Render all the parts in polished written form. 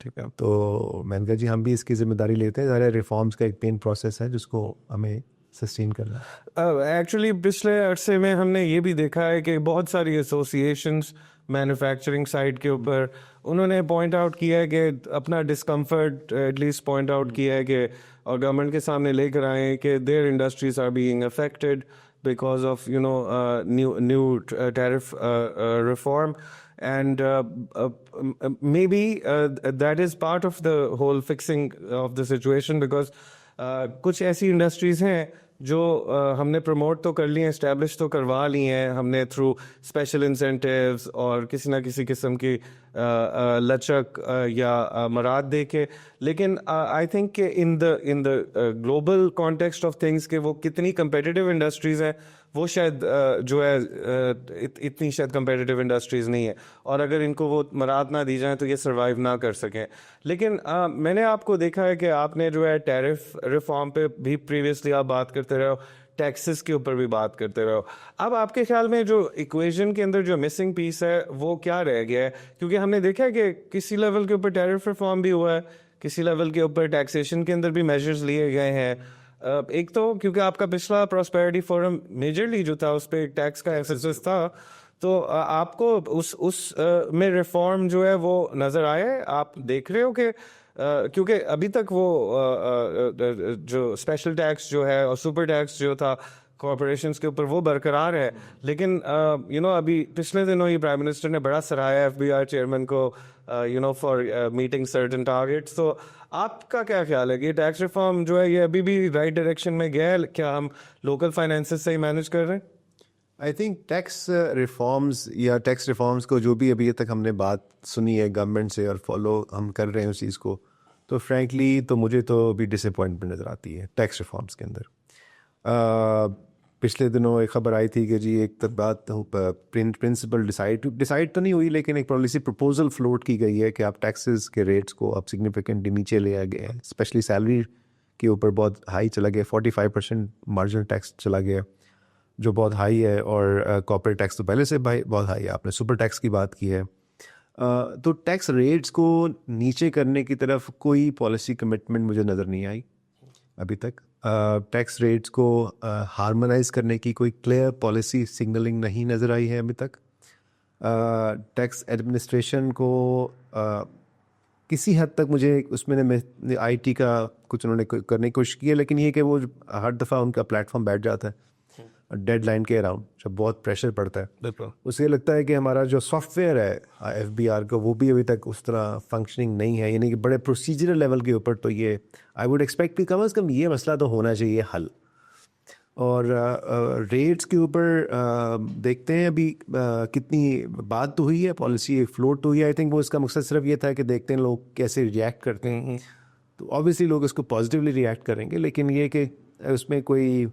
ٹھیک ہے. تو میں نے کہا جی ہم بھی اس کی ذمہ داری لیتے ہیں. ظاہر ریفارمس کا ایک پین پروسیس ہے جس کو ہمیں سسٹین کرنا ہے. ایکچولی پچھلے عرصے میں ہم نے یہ بھی دیکھا ہے کہ بہت ساری ایسوسیشنس مینوفیکچرنگ سائڈ کے اوپر انہوں نے پوائنٹ آؤٹ کیا ہے کہ اپنا discomfort at least point out کیا ہے کہ اور گورنمنٹ کے سامنے لے کر آئے کہ there industries are being affected because of new tariff reform, and maybe that is part of the whole fixing of the situation, because kuch aisi industries hain جو ہم نے پروموٹ تو کر لی ہیں, اسٹیبلش تو کروا لی ہیں ہم نے تھرو اسپیشل انسینٹیوز اور کسی نہ کسی قسم کی لچک یا مراد دے کے, لیکن آئی تھنک کہ in the global context of things کہ وہ کتنی کمپیٹیٹیو انڈسٹریز ہیں وہ شاید جو ہے اتنی شاید کمپیٹیٹیو انڈسٹریز نہیں ہے, اور اگر ان کو وہ مراد نہ دی جائیں تو یہ سروائیو نہ کر سکیں. لیکن میں نے آپ کو دیکھا ہے کہ آپ نے جو ہے ٹیرف ریفارم پہ بھی پریویسلی آپ بات کرتے رہو, ٹیکسز کے اوپر بھی بات کرتے رہو. اب آپ کے خیال میں جو ایکویژن کے اندر جو مسنگ پیس ہے وہ کیا رہ گیا ہے؟ کیونکہ ہم نے دیکھا ہے کہ کسی لیول کے اوپر ٹیرف ریفارم بھی ہوا ہے, کسی لیول کے اوپر ٹیکسیشن کے اندر بھی میجرز لیے گئے ہیں. ایک تو کیونکہ آپ کا پچھلا پراسپیرٹی فورم میجرلی جو تھا اس پہ ایک ٹیکس کا ایمفیسس تھا, تو آپ کو اس میں ریفارم جو ہے وہ نظر آیا ہے؟ آپ دیکھ رہے ہو کہ کیونکہ ابھی تک وہ جو اسپیشل ٹیکس جو ہے اور سپر ٹیکس جو تھا کارپوریشنس کے اوپر وہ برقرار ہے, لیکن ابھی پچھلے دنوں ہی پرائم منسٹر نے بڑا سراہا FBI چیئرمین کو فار میٹنگ سرٹن ٹارگیٹس. تو آپ کا کیا خیال ہے کہ یہ ٹیکس ریفارم جو ہے یہ ابھی بھی رائٹ ڈائریکشن میں گیا ہے؟ کیا ہم لوکل فائنینسز سے ہی مینیج کر رہے ہیں؟ آئی تھنک ٹیکس ریفارمز یا ٹیکس ریفارمز کو جو بھی ابھی تک ہم نے بات سنی ہے گورنمنٹ سے اور فالو ہم کر رہے ہیں اس چیز کو, تو فرینکلی تو مجھے تو ابھی ڈس اپوائنٹمنٹ نظر آتی ہے ٹیکس ریفارمز کے اندر. پچھلے دنوں ایک خبر آئی تھی کہ جی ایک بات پرنسپل ڈیسائڈ تو نہیں ہوئی, لیکن ایک پالیسی پرپوزل فلوٹ کی گئی ہے کہ آپ ٹیکسز کے ریٹس کو اب سگنیفیکنٹلی نیچے لے گئے ہیں, اسپیشلی سیلری کے اوپر بہت ہائی چلا گیا, 45% مارجنل ٹیکس چلا گیا جو بہت ہائی ہے, اور کارپوریٹ ٹیکس تو پہلے سے بہت ہائی ہے. آپ نے سپر ٹیکس کی بات کی ہے, تو ٹیکس ریٹس کو نیچے کرنے کی طرف کوئی پالیسی کمٹمنٹ مجھے نظر نہیں آئی ابھی تک. ٹیکس ریٹس کو ہارمونائز کرنے کی کوئی کلیئر پالیسی سگنلنگ نہیں نظر آئی ہے ابھی تک. ٹیکس ایڈمنسٹریشن کو کسی حد تک مجھے اس میں نے IT کا کچھ انہوں نے کرنے کی کوشش کی ہے, لیکن یہ کہ وہ ہر دفعہ ان کا پلیٹ فارم بیٹھ جاتا ہے ڈیڈ لائن کے اراؤنڈ جب بہت پریشر پڑتا ہے. اسے لگتا ہے کہ ہمارا جو سافٹ ویئر ہے FBR کا وہ بھی ابھی تک اس طرح فنکشننگ نہیں ہے, یعنی کہ بڑے پروسیجرل لیول کے اوپر. تو یہ آئی ووڈ ایکسپیکٹ کہ کم از کم یہ مسئلہ تو ہونا چاہیے حل. اور ریٹس کے اوپر دیکھتے ہیں ابھی کتنی بات تو ہوئی ہے, پالیسی فلوٹ تو ہوئی ہے. آئی تھنک وہ اس کا مقصد صرف یہ تھا کہ دیکھتے ہیں لوگ کیسے ریئیکٹ کرتے ہیں, تو آبویسلی لوگ اس کو پازیٹیولی ریئیکٹ کریں گے, لیکن یہ کہ اس میں کوئی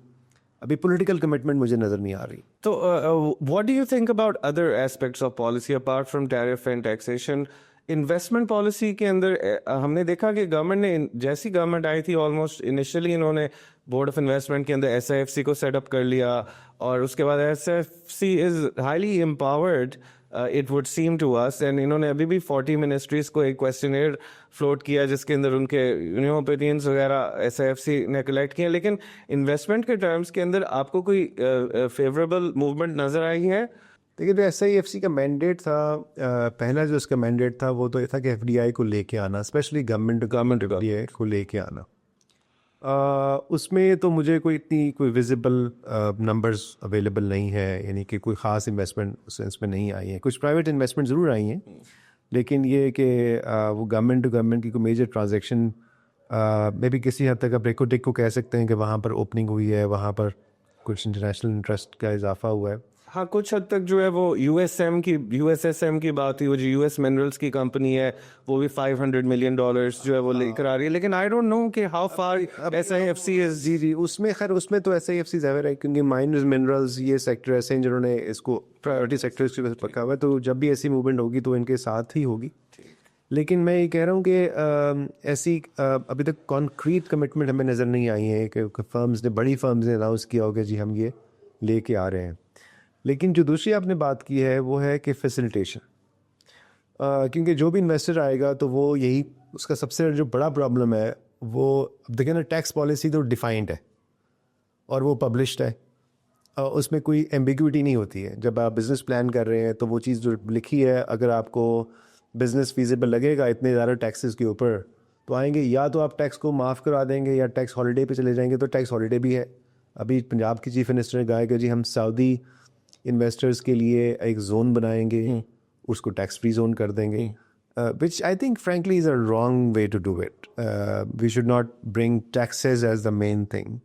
ابھی پولیٹیکل کمٹمنٹ مجھے نظر نہیں آ رہی. تو what do you think about other aspects of policy apart from tariff and taxation? Investment policy کے اندر ہم نے دیکھا کہ گورنمنٹ نے جیسی گورنمنٹ آئی تھی آلموسٹ انیشلی انہوں نے بورڈ آف انویسٹمنٹ کے اندر SIFC کو سیٹ اپ کر لیا, اور اس کے بعد SIFC is highly empowered it would seem to اس, اینڈ انہوں نے ابھی بھی 40 منسٹریز کو ایک کویسچنیئر فلوٹ کیا جس کے اندر ان کے اوپینینس وغیرہ SIFC نے کلیکٹ کیا. لیکن انویسٹمنٹ کے ٹرمز کے اندر آپ کو کوئی فیوریبل موومنٹ نظر آئی ہے؟ دیکھیے جو SIFC کا مینڈیٹ تھا, پہلا جو اس کا مینڈیٹ تھا وہ تو یہ تھا کہ FDI کو لے کے آنا, اسپیشلی گورنمنٹ FDI کو لے کے آنا. اس میں تو مجھے کوئی ویزیبل نمبرز اویلیبل نہیں ہے, یعنی کہ کوئی خاص انویسٹمنٹ اس میں نہیں آئی ہیں. کچھ پرائیویٹ انویسٹمنٹ ضرور آئی ہیں, لیکن یہ کہ وہ گورنمنٹ ٹو گورنمنٹ کی کوئی میجر ٹرانزیکشن میں بھی کسی حد تک اب ریکو ٹیک کو کہہ سکتے ہیں کہ وہاں پر اوپننگ ہوئی ہے, وہاں پر کچھ انٹرنیشنل انٹرسٹ کا اضافہ ہوا ہے. ہاں کچھ حد تک جو ہے وہ USSM کی بات ہوئی, وہ جو US منرلس کی کمپنی ہے وہ بھی $500 ملین جو ہے وہ لے کر آ رہی ہے, لیکن آئی ڈونٹ نو کہ ہاؤ فار SIFC از. جی اس میں تو SIFC ظاہر ہے کیونکہ مائنرز منرلز یہ سیکٹر ایسے ہیں جنہوں نے اس کو پرائیورٹی سیکٹرز کی وجہ سے پکا ہوا ہے, تو جب بھی ایسی موومنٹ ہوگی تو ان کے ساتھ ہی ہوگی. لیکن میں یہ کہہ رہا ہوں کہ ایسی ابھی تک کانکریٹ کمٹمنٹ ہمیں نظر نہیں آئی ہے کہ بڑی فرمز نے اناؤنس کیا ہوگا جی ہم یہ لے کے آ رہے ہیں. لیکن جو دوسری آپ نے بات کی ہے وہ ہے کہ فیسلٹیشن. کیونکہ جو بھی انویسٹر آئے گا تو وہ یہی اس کا سب سے جو بڑا پرابلم ہے وہ دیکھیں نا ٹیکس پالیسی تو ڈیفائنڈ ہے اور وہ پبلشڈ ہے, اس میں کوئی ایمبیگوٹی نہیں ہوتی ہے. جب آپ بزنس پلان کر رہے ہیں تو وہ چیز جو لکھی ہے, اگر آپ کو بزنس فیزیبل لگے گا اتنے زیادہ ٹیکسز کے اوپر تو آئیں گے, یا تو آپ ٹیکس کو معاف کرا دیں گے یا ٹیکس ہالیڈے پہ چلے جائیں گے, تو ٹیکس ہالیڈے بھی ہے. ابھی پنجاب کی چیف منسٹر نے کہا کہ جی ہم سعودی انویسٹرز کے لیے ایک زون بنائیں گے, اس کو ٹیکس فری زون کر دیں گے, which I think frankly is a wrong way to do it. We should not bring taxes as the main thing.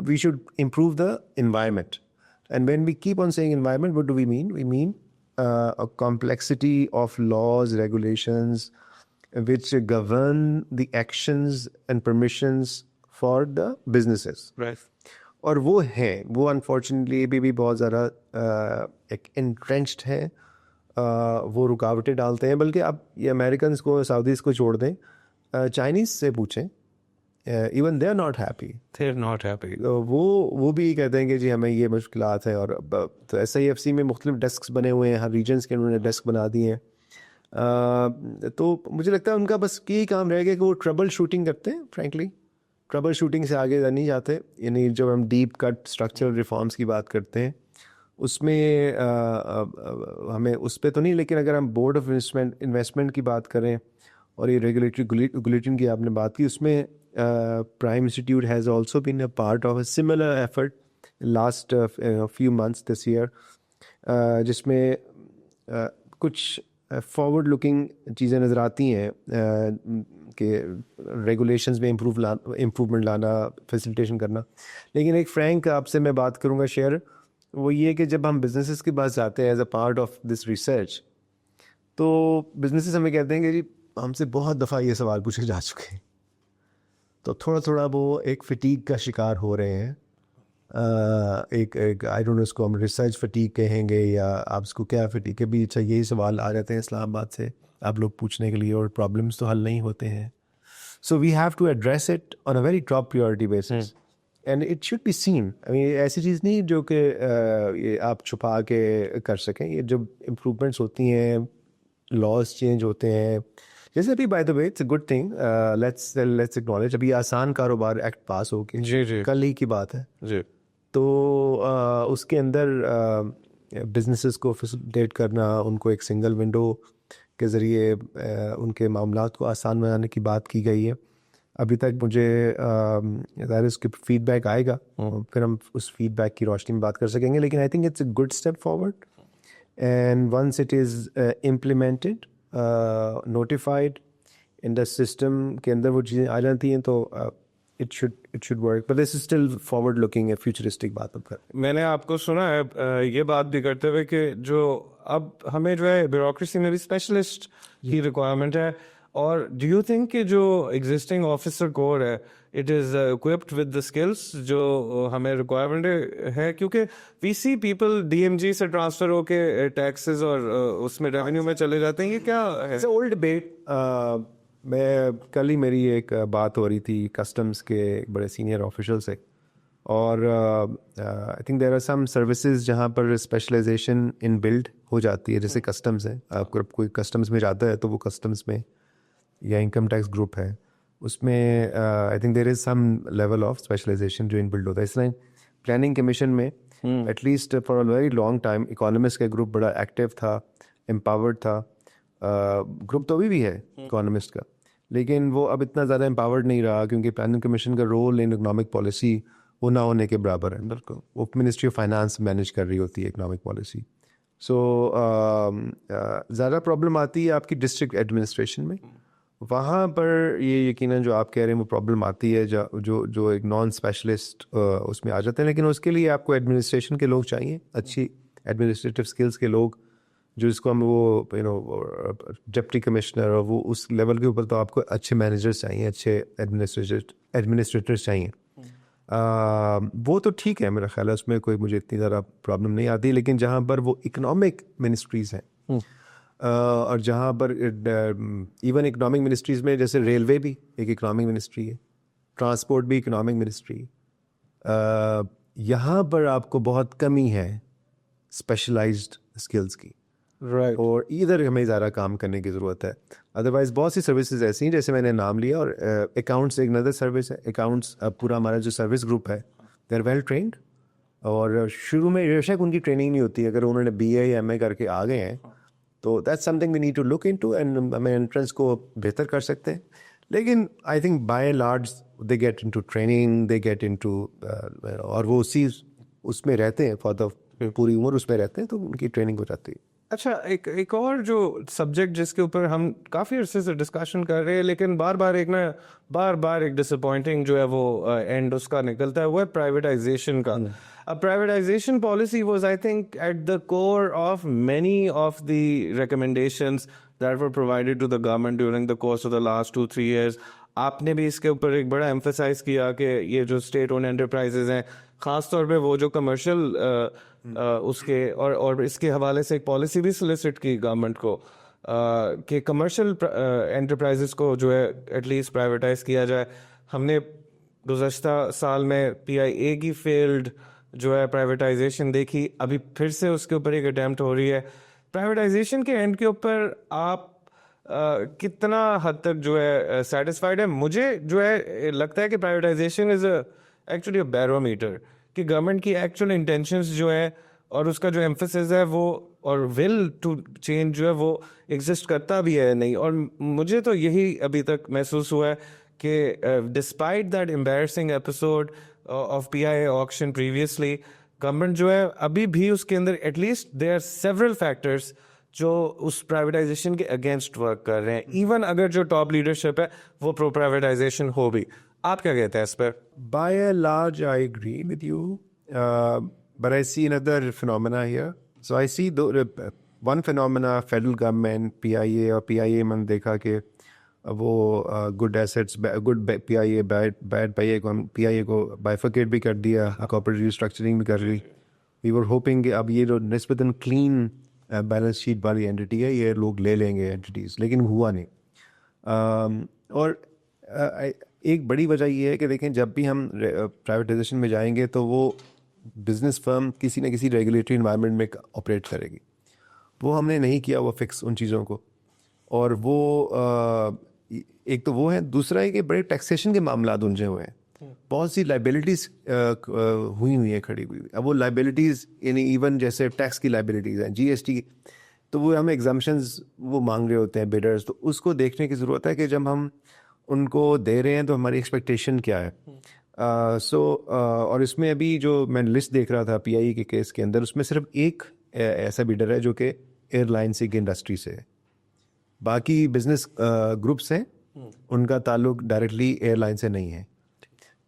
We should improve the environment. And when we keep on saying environment, what do we mean? We mean a complexity of laws, regulations, which govern the actions and permissions for the businesses. Right. اور وہ ہیں, وہ unfortunately ابھی بھی بہت زیادہ ایک انٹرینچڈ ہیں, وہ رکاوٹیں ڈالتے ہیں. بلکہ اب یہ امریکنس کو, سعودیز کو چھوڑ دیں, چائنیز سے پوچھیں, even they are not happy. وہ بھی کہتے ہیں کہ جی ہمیں یہ مشکلات ہیں. اور تو ایس آئی ایف سی میں مختلف ڈیسکس بنے ہوئے ہیں, ہر ریجنس کے انہوں نے ڈیسک بنا دیے ہیں. تو مجھے لگتا ہے ان کا بس یہی کام رہے گا کہ وہ ٹربل شوٹنگ کرتے ہیں. فرینکلی ٹربل شوٹنگ سے آگے نہیں جاتے. یعنی جب ہم ڈیپ کٹ اسٹرکچرل ریفارمس کی بات کرتے ہیں اس میں ہمیں اس پہ تو نہیں, لیکن اگر ہم بورڈ آف انویسٹمنٹ کی بات کریں اور یہ ریگولیٹری گلیٹن کی آپ نے بات کی, اس میں prime institute has also been a part of a similar effort last few months this year, جس میں کچھ فارورڈ لکنگ چیزیں نظر آتی ہیں کہ ریگولیشنز میں امپروومنٹ لانا, فیسیلیٹیشن کرنا. لیکن ایک فرینک آپ سے میں بات کروں گا شیئر, وہ یہ کہ جب ہم بزنسز کے پاس جاتے ہیں as a part of this research, تو بزنسز ہمیں کہتے ہیں کہ جی ہم سے بہت دفعہ یہ سوال پوچھے جا چکے ہیں, تو تھوڑا تھوڑا وہ ایک فٹیگ کا شکار ہو رہے ہیں. ایک آئی ڈونٹ نو اس کو ہم ریسرچ فٹیگ کہیں گے یا آپ اس کو کیا فٹیگ کے بھی. اچھا یہی سوال آ جاتے ہیں اسلام آباد سے آپ لوگ پوچھنے کے لیے, اور پرابلمس تو حل نہیں ہوتے ہیں. So we have to address it on a very top priority basis, and it should be seen. ایسی چیز نہیں جو کہ یہ آپ چھپا کے کر سکیں. یہ جب امپرومنٹس ہوتی ہیں, لاز چینج ہوتے ہیں, جیسے ابھی by the way it's a good thing, let's acknowledge, ابھی آسان کاروبار ایکٹ پاس ہو کے کل ہی کی بات ہے. تو اس کے اندر بزنسز کو فیسیلیٹیٹ کرنا, ان کو ایک سنگل ونڈو کے ذریعے ان کے معاملات کو آسان بنانے کی بات کی گئی ہے. ابھی تک مجھے ظاہر اس کے فیڈ بیک آئے گا, پھر ہم اس فیڈ بیک کی روشنی میں بات کر سکیں گے. لیکن I think it's a good step forward, and once it is implemented, notified in the system کے اندر وہ چیزیں آ جاتی ہیں, تو it should work, but this is still forward looking, a futuristic بات. اب میں نے آپ کو سنا ہے یہ بات بھی کرتے ہوئے کہ جو اب ہمیں جو ہے بیوروکریسی میں بھی اسپیشلسٹ کی ریکوائرمنٹ ہے, اور ڈو یو تھنک کہ جو ایگزسٹنگ آفیسر کور ہے it is equipped with the skills جو ہمیں ریکوائرمنٹ ہے, کیونکہ we see people D M G سے ٹرانسفر ہو کے ٹیکسز اور اس میں ریونیو میں چلے جاتے ہیں. یہ کیا ہے؟ Old debate. میں کل ہی میری ایک بات ہو رہی تھی کسٹمز کے ایک بڑے سینئر آفیشل سے, اور I think there are some services جہاں پر اسپیشلائزیشن ان بلڈ ہو جاتی ہے. جیسے کسٹمز ہے, آپ کو کوئی کسٹمز میں جاتا ہے تو وہ کسٹمز میں یا انکم ٹیکس گروپ ہے, اس میں I think there is some level of specialization جو ان بلڈ ہوتا ہے. اس طرح پلاننگ کمیشن میں at least for a very long time economist کا گروپ بڑا ایکٹیو تھا, امپاورڈ تھا. گروپ تو ابھی بھی ہے اکانومسٹ کا, لیکن وہ اب اتنا زیادہ امپاورڈ نہیں رہا, کیونکہ پلاننگ کمیشن کا رول ان اکنامک پالیسی وہ نہ ہونے کے برابر ہے. بالکل, وہ منسٹری آف فائنانس مینیج کر رہی ہوتی ہے اکنامک پالیسی. سو زیادہ پرابلم آتی ہے آپ کی ڈسٹرکٹ ایڈمنسٹریشن میں. وہاں پر یہ یقیناً جو آپ کہہ رہے ہیں وہ پرابلم آتی ہے, جو ایک نان اسپیشلسٹ اس میں آ جاتے ہیں. لیکن اس کے لیے آپ کو ایڈمنسٹریشن کے لوگ چاہیے, اچھی ایڈمنسٹریٹو اسکلس کے لوگ, جو اس کو ہم وہ ڈپٹی کمشنر اور وہ اس لیول کے اوپر, تو آپ کو اچھے مینیجرس چاہیے, اچھے ایڈمنسٹریٹرس چاہیے. وہ تو ٹھیک ہے میرا خیال ہے, اس میں کوئی مجھے اتنی زیادہ پرابلم نہیں آتی. لیکن جہاں پر وہ اکنامک منسٹریز ہیں اور جہاں پر ایون اکنامک منسٹریز میں جیسے ریلوے بھی ایک اکنامک منسٹری ہے, ٹرانسپورٹ بھی اکنامک منسٹری, یہاں پر آپ کو بہت کمی ہے اسپیشلائزڈ اسکلس کی. Right. اور ادھر ہمیں زیادہ کام کرنے کی ضرورت ہے. ادروائز بہت سی سروسز ایسی ہیں جیسے میں نے نام لیا, اور اکاؤنٹس ایک ندر سروس ہے. اکاؤنٹس پورا ہمارا جو سروس گروپ ہے دے آر ویل ٹرینڈ, اور شروع میں بے شک ان کی ٹریننگ نہیں ہوتی. اگر انہوں نے BA یا MA کر کے آ گئے ہیں تو that's something we need to look into, and ہمیں انٹرنس کو بہتر کر سکتے ہیں. لیکن I think by and large they get into training, they get into, اور وہ اس میں رہتے ہیں فار دا پوری عمر اس میں رہتے ہیں, تو ان کی ٹریننگ ہو جاتی ہے. اچھا, ایک اور جو سبجیکٹ جس کے اوپر ہم کافی عرصے سے ڈسکشن کر رہے ہیں لیکن بار بار ایک ڈس اپوائنٹنگ جو ہے وہ اینڈ اس کا نکلتا ہے, وہ ہے پرائیویٹائزیشن کا. Privatization policy was I think at the core of many of the recommendations that were provided to the government during the course of the last 2-3 years. آپ نے بھی اس کے اوپر ایک بڑا ایمفسائز کیا کہ یہ جو اسٹیٹ اون انٹرپرائزز ہیں, خاص طور پہ وہ جو کمرشل اس کے, اور اس کے حوالے سے ایک پالیسی بھی سلیسٹ کی گورنمنٹ کو کہ کمرشل انٹرپرائزز کو جو ہے ایٹ لیسٹ پرائیویٹائز کیا جائے. ہم نے گزشتہ سال میں PIA کی فیلڈ جو ہے پرائیویٹائزیشن دیکھی, ابھی پھر سے اس کے اوپر ایک اٹیمپٹ ہو رہی ہے. پرائیویٹائزیشن کے اینڈ کے اوپر آپ کتنا حد تک جو ہے سیٹسفائڈ ہے؟ مجھے جو ہے لگتا ہے کہ privatisation is actually a barometer کہ گورنمنٹ کی ایکچوئل انٹینشنز جو ہے اور اس کا جو ایمفسس ہے وہ, اور ول ٹو چینج جو ہے وہ ایگزسٹ کرتا بھی ہے نہیں. اور مجھے تو یہی ابھی تک محسوس ہوا ہے کہ despite that embarrassing episode of PIA auction previously, government جو ہے ابھی بھی اس کے اندر at least there are several factors جو اس پرائیویٹائزیشن کے اگینسٹ ورک کر رہے ہیں, ایون اگر جو ٹاپ لیڈرشپ ہے وہ پرو پرائیویٹائزیشن ہو بھی. آپ کیا کہتے ہیں اس پر؟ By and large, I agree with you, but I see another phenomena here. So I see one phenomena, federal government, PIA اور PIA میں نے دیکھا کہ وہ good assets, good PIA, bad PIA کو bifurcate بھی کر دیا, corporate restructuring بھی کر لی. We were hoping کہ اب یہ جو نسبتاً clean بیلنس شیٹ والی اینٹی ہے یہ لوگ لے لیں گے اینٹیز, لیکن ہوا نہیں. اور ایک بڑی وجہ یہ ہے کہ دیکھیں جب بھی ہم پرائیویٹائزیشن میں جائیں گے تو وہ بزنس فرم کسی نہ کسی ریگولیٹری انوائرمنٹ میں آپریٹ کرے گی. وہ ہم نے نہیں کیا وہ فکس ان چیزوں کو, اور وہ ایک تو وہ ہے. دوسرا ہے کہ بڑے ٹیکسیشن کے معاملات الجھے ہوئے ہیں, بہت سی لائبلٹیز ہوئی ہیں کھڑی ہوئی. اب وہ لائبلٹیز یعنی ایون جیسے ٹیکس کی لائبلٹیز ہیں, GST, تو وہ ہمیں ایگزامپشنز وہ مانگ رہے ہوتے ہیں بیڈرز, تو اس کو دیکھنے کی ضرورت ہے کہ جب ہم ان کو دے رہے ہیں تو ہماری ایکسپیکٹیشن کیا ہے. اور اس میں ابھی جو میں لسٹ دیکھ رہا تھا PIA کے کیس کے اندر, اس میں صرف ایک ایسا بیڈر ہے جو کہ ایئر لائنس کی انڈسٹری سے ہے. باقی بزنس گروپس ہیں ان کا تعلق ڈائریکٹلی ایئر لائن سے نہیں ہے,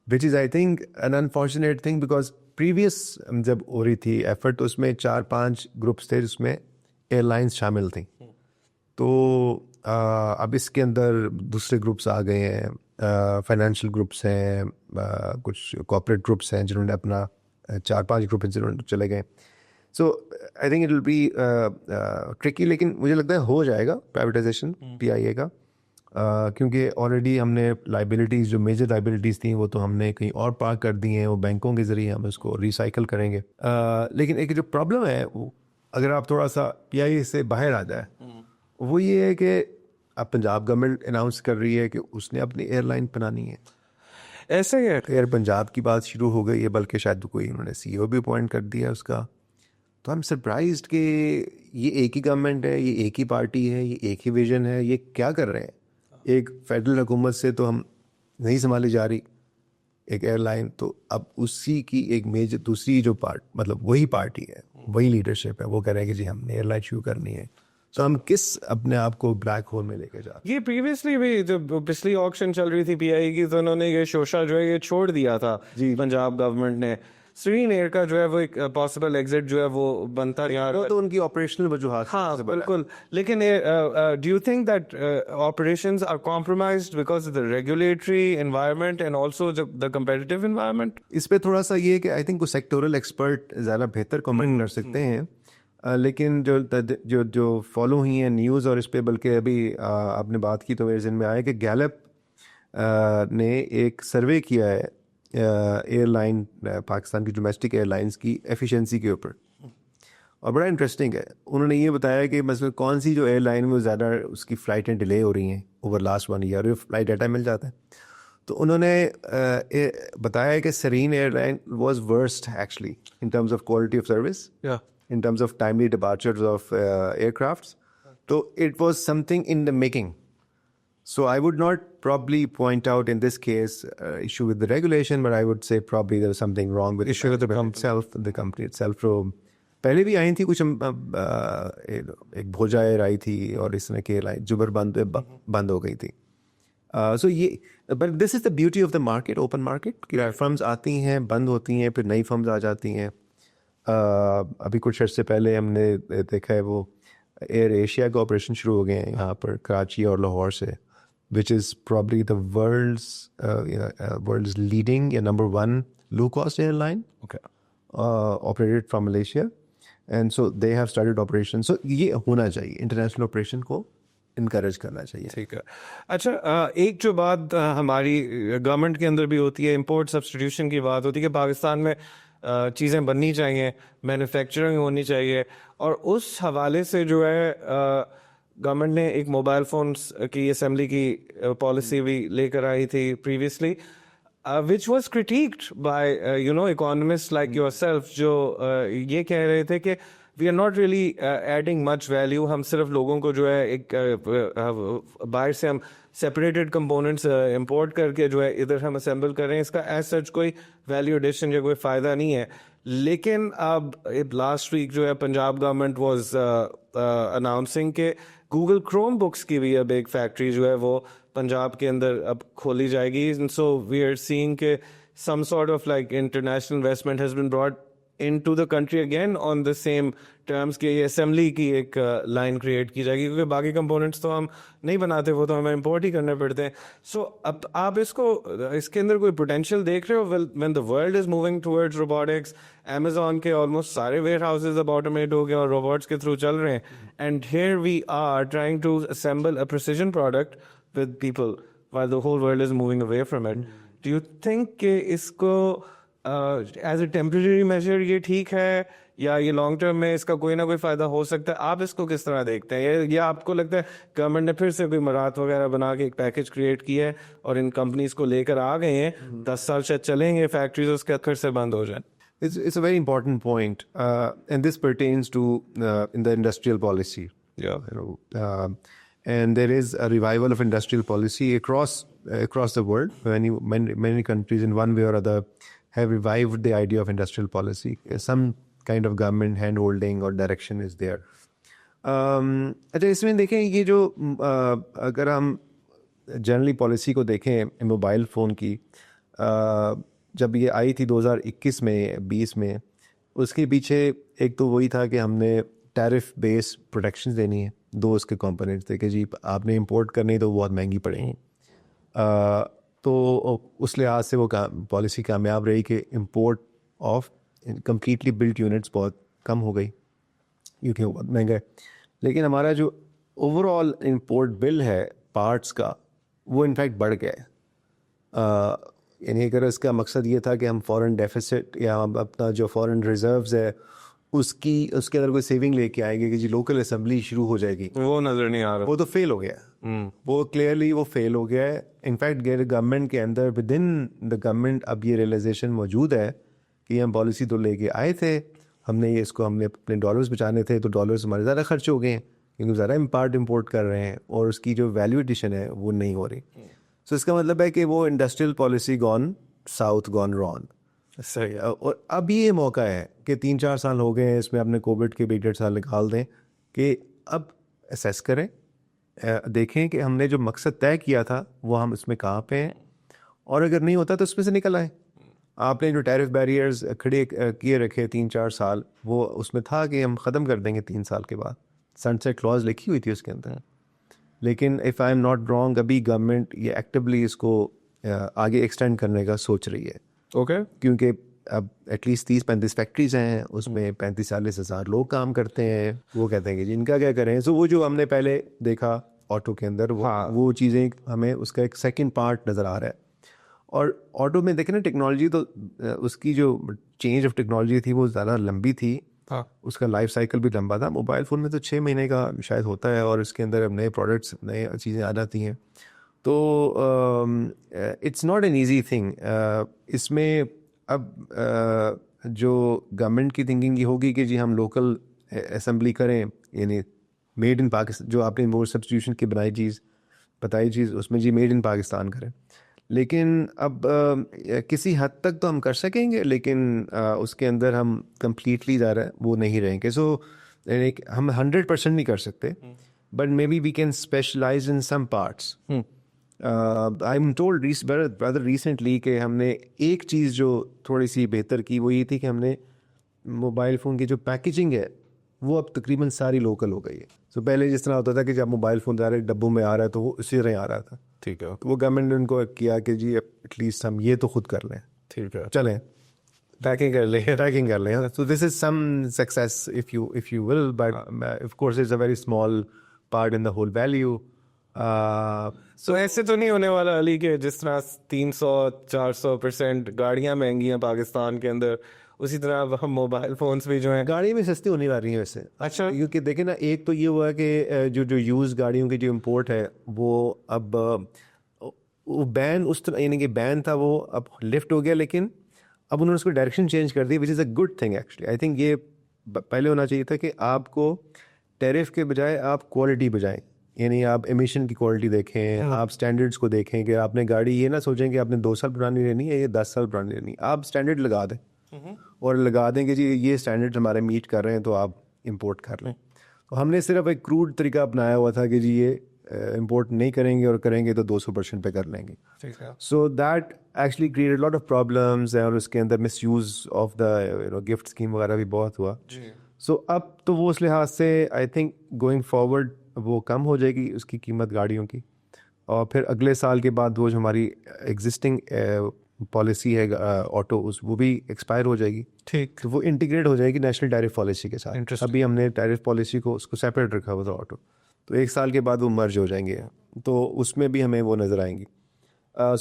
which is I think an unfortunate thing, because previous جب ہو رہی تھی ایفرٹ تو اس میں 4-5 گروپس تھے جس میں ایئر لائنس شامل تھیں. تو اب اس کے اندر دوسرے گروپس آ گئے ہیں, فائنینشیل گروپس ہیں, کچھ کارپوریٹ گروپس ہیں جنہوں نے اپنا 4-5 گروپ جنہوں نے چلے گئے. So I think it will be tricky, لیکن مجھے لگتا ہے ہو جائے گا پرائیویٹائزیشن PIA کا, کیونکہ آلریڈی ہم نے لائبلٹیز جو میجر لائبلٹیز تھیں وہ تو ہم نے کہیں اور پارک کر دی ہیں, وہ بینکوں کے ذریعے ہم اس کو ریسائیکل کریں گے. لیکن ایک جو پرابلم ہے وہ اگر آپ تھوڑا سا PIA سے باہر آ جائے, وہ یہ ہے کہ اب پنجاب گورنمنٹ اناؤنس کر رہی ہے کہ اس نے اپنی ایئر لائن بنانی ہے. ایسے ہی ہے, ایئر پنجاب کی بات شروع ہو گئی ہے, بلکہ شاید کوئی انہوں نے CEO بھی اپوائنٹ کر دیا اس کا. تو ہم سرپرائزڈ کہ یہ ایک ہی گورنمنٹ ہے, یہ ایک ہی پارٹی ہے, یہ ایک ہی ویژن ہے, یہ کیا کر رہے ہیں. ایک فیڈرل حکومت سے تو ہم نہیں سنبھالی جا رہی ایک ایئر لائن, تو اب اسی کی ایک میجر دوسری جو مطلب وہی پارٹی ہے, وہی لیڈرشپ ہے, وہ کہہ رہے ہیں کہ جی ہم نے ایئر لائن شروع کرنی ہے. تو ہم کس اپنے آپ کو بلیک ہول میں لے کے جا رہے ہیں. یہ پریویسلی بھی جب پچھلی آکشن چل رہی تھی PIA کی تو انہوں نے یہ شوشا جو ہے یہ چھوڑ دیا تھا پنجاب گورنمنٹ نے. سرین ایئر کا جو ہے وہ ایک پاسبل ایگزٹ جو ہے وہ بنتا رہا, تو ان کی آپریشنل وجوہات. ہاں بالکل, لیکن do you think that operations are compromised because of the regulatory environment and also the competitive environment? اس پہ تھوڑا سا یہ ہے کہ آئی تھنک وہ سیکٹورل ایکسپرٹ زیادہ بہتر کمنٹ کر سکتے ہیں, لیکن جو فالو ہوئی ہیں نیوز اور اس پہ, بلکہ ابھی آپ نے بات کی تو میرے ذہن میں آیا کہ گیلپ نے ایک سروے کیا ہے ایئر لائن پاکستان کی ڈومیسٹک ایئر لائنس کی ایفیشنسی کے اوپر, اور بڑا انٹرسٹنگ ہے. انہوں نے یہ بتایا کہ مثلا کون سی جو ایئر لائن میں زیادہ اس کی فلائٹیں ڈیلے ہو رہی ہیں over last 1 year, flight data مل جاتا ہے. تو انہوں نے بتایا کہ Serene airline was worst actually in terms of quality of service, in terms of timely departures of aircrafts. So it was something in the making. So I would not probably point out in this case issue with the regulation, but I would say probably there was something wrong with issue with the company itself. So پہلے بھی آئی تھی کچھ, ایک Bhoja year I تھی اور اس طرح کی line جبر بند ہو گئی تھی. سو یہ but this is the beauty of the market, open market, کہ فرمز آتی ہیں, بند ہوتی ہیں, پھر نئی فرمز آ جاتی ہیں. ابھی کچھ عرصے پہلے ہم نے دیکھا ہے وہ ایئر ایشیا کا آپریشن شروع ہو گئے ہیں یہاں پر کراچی اور لاہور سے, which is probably the world's leading یا number 1 low cost airline operated from Malaysia, and so they have started operation. سو یہ ہونا چاہیے, انٹرنیشنل آپریشن کو انکریج کرنا چاہیے. ٹھیک ہے. اچھا, ایک جو بات ہماری گورنمنٹ کے اندر بھی ہوتی ہے, امپورٹ سبسٹیٹیوشن کی بات ہوتی ہے کہ پاکستان میں چیزیں بننی چاہیے, مینوفیکچرنگ ہونی چاہیے, اور اس حوالے سے جو ہے گورنمنٹ نے ایک موبائل فونس کی اسمبلی کی پالیسی بھی لے کر آئی تھی previously, which was criticised by economist like yourself, جو یہ کہہ رہے تھے کہ we are not really adding much value, ہم صرف لوگوں کو جو ہے ایک باہر سے ہم سیپریٹڈ کمپوننٹس امپورٹ کر کے جو ہے ادھر ہم اسمبل کر رہے ہیں, اس کا ایز سچ کوئی ویلیو ایڈیشن یا کوئی فائدہ نہیں ہے. لیکن اب لاسٹ ویک جو ہے پنجاب گورنمنٹ واز اناؤنسنگ کہ گوگل کروم بکس کی بھی اب ایک فیکٹری جو ہے وہ پنجاب کے اندر اب کھولی جائے گی. سو وی آر سینگ کہ some sort of like international investment has been brought into the country again on the same terms کہ یہ اسمبلی کی ایک لائن کریٹ کی جائے گی, کیونکہ باقی کمپوننٹس تو ہم نہیں بناتے, وہ تو ہمیں امپورٹ ہی کرنے پڑتے ہیں. سو اب آپ اس کے اندر کوئی پوٹینشیل دیکھ رہے ہو when the world is moving towards robotics, Amazon کے آلموسٹ سارے ویئر ہاؤسز اب آٹومیٹ ہو گئے اور روبوٹس کے تھرو چل رہے ہیں, and here we are trying to assemble a precision product with people while the whole world is moving away from it. Do you think کہ اس کو ایز اے ٹیمپریری میجر یہ ٹھیک ہے, یا یہ لانگ ٹرم میں اس کا کوئی نہ کوئی فائدہ ہو سکتا ہے؟ آپ اس کو کس طرح دیکھتے ہیں, یا آپ کو لگتا ہے گورنمنٹ نے پھر سے کوئی مراد وغیرہ بنا کے ایک پیکج کریٹ کیا ہے اور ان کمپنیز کو لے کر آ گئے ہیں, 10 سال شاید چلیں گے فیکٹریز, اس کے بعد پھر سے بند ہو جائیں؟ It's a very important point, and this pertains to in the industrial policy. And there is a revival of industrial policy across the world. Many countries in one way or other have revived the idea of industrial policy. Some kind of government hand holding or direction is there. اچھا, اس میں دیکھیں یہ جو اگر ہم generally policy کو دیکھیں mobile phone کی, جب یہ آئی تھی 2021 میں 20 میں, اس کے پیچھے ایک تو وہی تھا کہ ہم نے ٹیرف بیس پروٹیکشن دینی ہے. 2 اس کے کمپوننٹس تھے کہ جی آپ نے امپورٹ کرنی تو بہت مہنگی پڑیں گی. تو اس لحاظ سے وہ پالیسی کامیاب رہی کہ import of completely built units بہت کم ہو گئی کیونکہ وہ بہت مہنگا ہے. لیکن ہمارا جو اوور آل امپورٹ بل ہے پارٹس کا, وہ انفیکٹ بڑھ گیا ہے. یعنی اگر اس کا مقصد یہ تھا کہ ہم فورن ڈیفیسٹ یا ہم اپنا جو فورن ریزروز ہے اس کے اندر کوئی سیونگ لے کے آئیں گے کہ جی لوکل اسمبلی شروع ہو جائے گی, وہ نظر نہیں آ رہا, وہ تو فیل ہو گیا. وہ کلیئرلی وہ فیل ہو گیا ہے. انفیکٹ گورنمنٹ کے اندر ود ان دا گورنمنٹ اب یہ ریئلائزیشن موجود ہے کہ ہم پالیسی تو لے کے آئے تھے, ہم نے اس کو ہم نے اپنے ڈالرز بچانے تھے, تو ڈالرز ہمارے زیادہ خرچ ہو گئے ہیں کیونکہ زیادہ امپورٹ کر رہے ہیں اور اس کی جو ویلیو ایڈیشن ہے وہ نہیں ہو رہی. سو اس کا مطلب ہے کہ وہ industrial policy gone south gone wrong. صحیح. اور اب یہ موقع ہے کہ 3-4 سال ہو گئے ہیں اس میں, اپنے کووڈ کے بھی 1.5 سال نکال دیں کہ اب اسیس کریں, دیکھیں کہ ہم نے جو مقصد طے کیا تھا وہ ہم اس میں کہاں پہ ہیں, اور اگر نہیں ہوتا تو اس میں سے نکل آئیں. آپ نے جو ٹیرف بیریئرز کھڑے کیے رکھے 3-4 سال, وہ اس میں تھا کہ ہم ختم کر دیں گے 3 سال کے بعد. سن سیٹ کلوز لکھی ہوئی تھی اس کے اندر. لیکن if I am not wrong, ابھی گورنمنٹ یہ ایکٹیولی اس کو آگے ایکسٹینڈ کرنے کا سوچ رہی ہے. اوکے, کیونکہ اب ایٹ لیسٹ 30-35 فیکٹریز ہیں, اس میں 35-40 ہزار لوگ کام کرتے ہیں. وہ کہتے ہیں کہ جن کا کیا کریں. سو وہ جو ہم نے پہلے دیکھا آٹو کے اندر, وہ چیزیں ہمیں اس کا ایک سیکنڈ پارٹ نظر آ رہا ہے. اور آٹو میں دیکھیں نا ٹیکنالوجی تو اس کی جو چینج آف ٹیکنالوجی تھی وہ زیادہ لمبی تھی, اس کا لائف سائیکل بھی لمبا تھا. موبائل فون میں تو 6 مہینے کا شاید ہوتا ہے, اور اس کے اندر اب نئے پروڈکٹس نئے چیزیں آ جاتی ہیں. تو it's not an easy thing. اس میں اب جو گورنمنٹ کی تھنکنگ یہ ہوگی کہ جی ہم لوکل اسمبلی کریں, یعنی میڈ ان پاکستان, جو آپ نے وہ سبسٹیوشن کی بتائی چیز اس میں جی میڈ ان پاکستان کریں. لیکن اب کسی حد تک تو ہم کر سکیں گے, لیکن اس کے اندر ہم کمپلیٹلی وہ نہیں رہیں گے. سو ہم 100% نہیں کر سکتے, but maybe we can specialise in some parts. I'm told brother recently کہ ہم نے ایک چیز جو تھوڑی سی بہتر کی وہ یہ تھی کہ ہم نے موبائل فون کی جو پیکیجنگ ہے وہ اب تقریباً ساری لوکل ہو گئی ہے. سو پہلے جس طرح ہوتا تھا کہ جب موبائل فون ڈبوں میں آ رہا ہے تو وہ اسی طرح آ رہا تھا. ٹھیک ہے, تو وہ گورنمنٹ نے ان کو کیا کہ جی ایٹ لیسٹ ہم یہ تو خود کر لیں. ٹھیک ہے, چلیں پیکنگ کر لیں. So this is some success if you will, but of course it's a very small part in the whole value. سو ایسے تو نہیں ہونے والا علی کہ جس طرح 300-400% گاڑیاں مہنگی ہیں پاکستان کے اندر, اسی طرح ہم موبائل فونس بھی جو ہیں گاڑی میں سستی ہونے والی ہیں ویسے. اچھا, کیونکہ دیکھیں نا, ایک تو یہ ہوا کہ جو یوز گاڑیوں کی جو امپورٹ ہے وہ اب وہ بین اس طرح, یعنی کہ بین تھا وہ اب لفٹ ہو گیا, لیکن اب انہوں نے اس کو ڈائریکشن چینج کر دی, which is a good thing actually. I think یہ پہلے ہونا چاہیے تھا کہ آپ کو ٹیرف کے بجائے آپ کوالٹی بجائیں, یعنی آپ ایمیشن کی کوالٹی دیکھیں, آپ اسٹینڈرڈس کو دیکھیں کہ آپ نے گاڑی یہ نہ سوچیں کہ آپ نے 2 سال پرانی لینی ہے یا 10 سال پرانی لینی ہے. آپ اسٹینڈرڈ لگا دیں اور لگا دیں کہ جی یہ اسٹینڈرڈ ہمارے میٹ کر رہے ہیں تو آپ امپورٹ کر لیں. تو ہم نے صرف ایک کروڈ طریقہ اپنایا ہوا تھا کہ جی یہ امپورٹ نہیں کریں گے, اور کریں گے تو 200% پہ کر لیں گے. So that actually created lot of problems, اور اس کے اندر misuse of the gift scheme وغیرہ بھی بہت ہوا. سو اب تو وہ اس لحاظ سے آئی تھنک گوئنگ فارورڈ وہ کم ہو جائے گی اس کی قیمت گاڑیوں کی, اور پھر اگلے سال کے بعد وہ جو ہماری ایگزسٹنگ پالیسی ہے آٹو وہ بھی ایکسپائر ہو جائے گی. ٹھیک, تو وہ انٹیگریٹ ہو جائے گی نیشنل ٹیرف پالیسی کے ساتھ. ابھی ہم نے ٹیرف پالیسی کو اس کو سیپریٹ رکھا ہوا تھا آٹو, تو 1 سال کے بعد وہ مرج ہو جائیں گے, تو اس میں بھی ہمیں وہ نظر آئیں گی.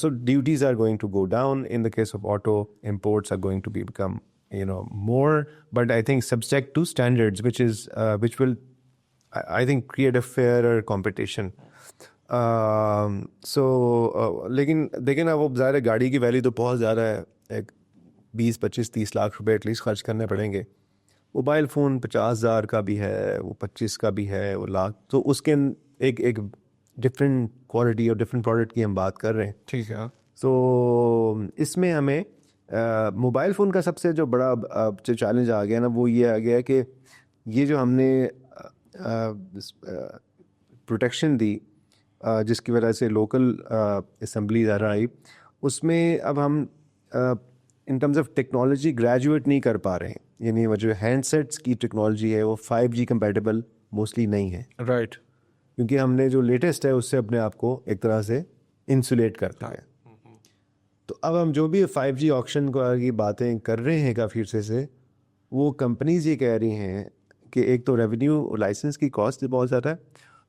So duties are going to go down in the case of auto, imports are going to be become more, but I think subject to standards, which will I think create a fairer competition. لیکن دیکھیں نا, وہ ظاہر ہے گاڑی کی value تو بہت زیادہ ہے, ایک 20-25-30 لاکھ روپے ایٹ لیسٹ خرچ کرنے پڑیں گے. موبائل فون 50,000 کا بھی ہے, وہ 25 کا بھی ہے, وہ لاکھ, تو اس کے ایک ڈفرینٹ کوالٹی اور ڈفرینٹ پروڈکٹ کی ہم بات کر رہے ہیں. ٹھیک ہے. تو اس میں ہمیں موبائل فون کا سب سے جو بڑا چیلنج آ گیا نا, وہ یہ آ گیا کہ یہ جو ہم نے پروٹیکشن دی جس کی وجہ سے لوکل اسمبلی ذرا آئی, اس میں اب ہم ان ٹرمز آف ٹیکنالوجی گریجویٹ نہیں کر پا رہے ہیں. یعنی وہ جو ہینڈ سیٹس کی ٹیکنالوجی ہے وہ 5G کمپیٹیبل موسٹلی نہیں ہے. رائٹ, کیونکہ ہم نے جو لیٹسٹ ہے اس سے اپنے آپ کو ایک طرح سے انسولیٹ کرتا ہے. تو اب ہم جو بھی 5G آکشن کی باتیں کر رہے ہیں کافی عرصے سے, وہ کمپنیز یہ کہہ رہی ہیں کہ ایک تو ریونیو لائسنس کی کاسٹ بہت زیادہ ہے,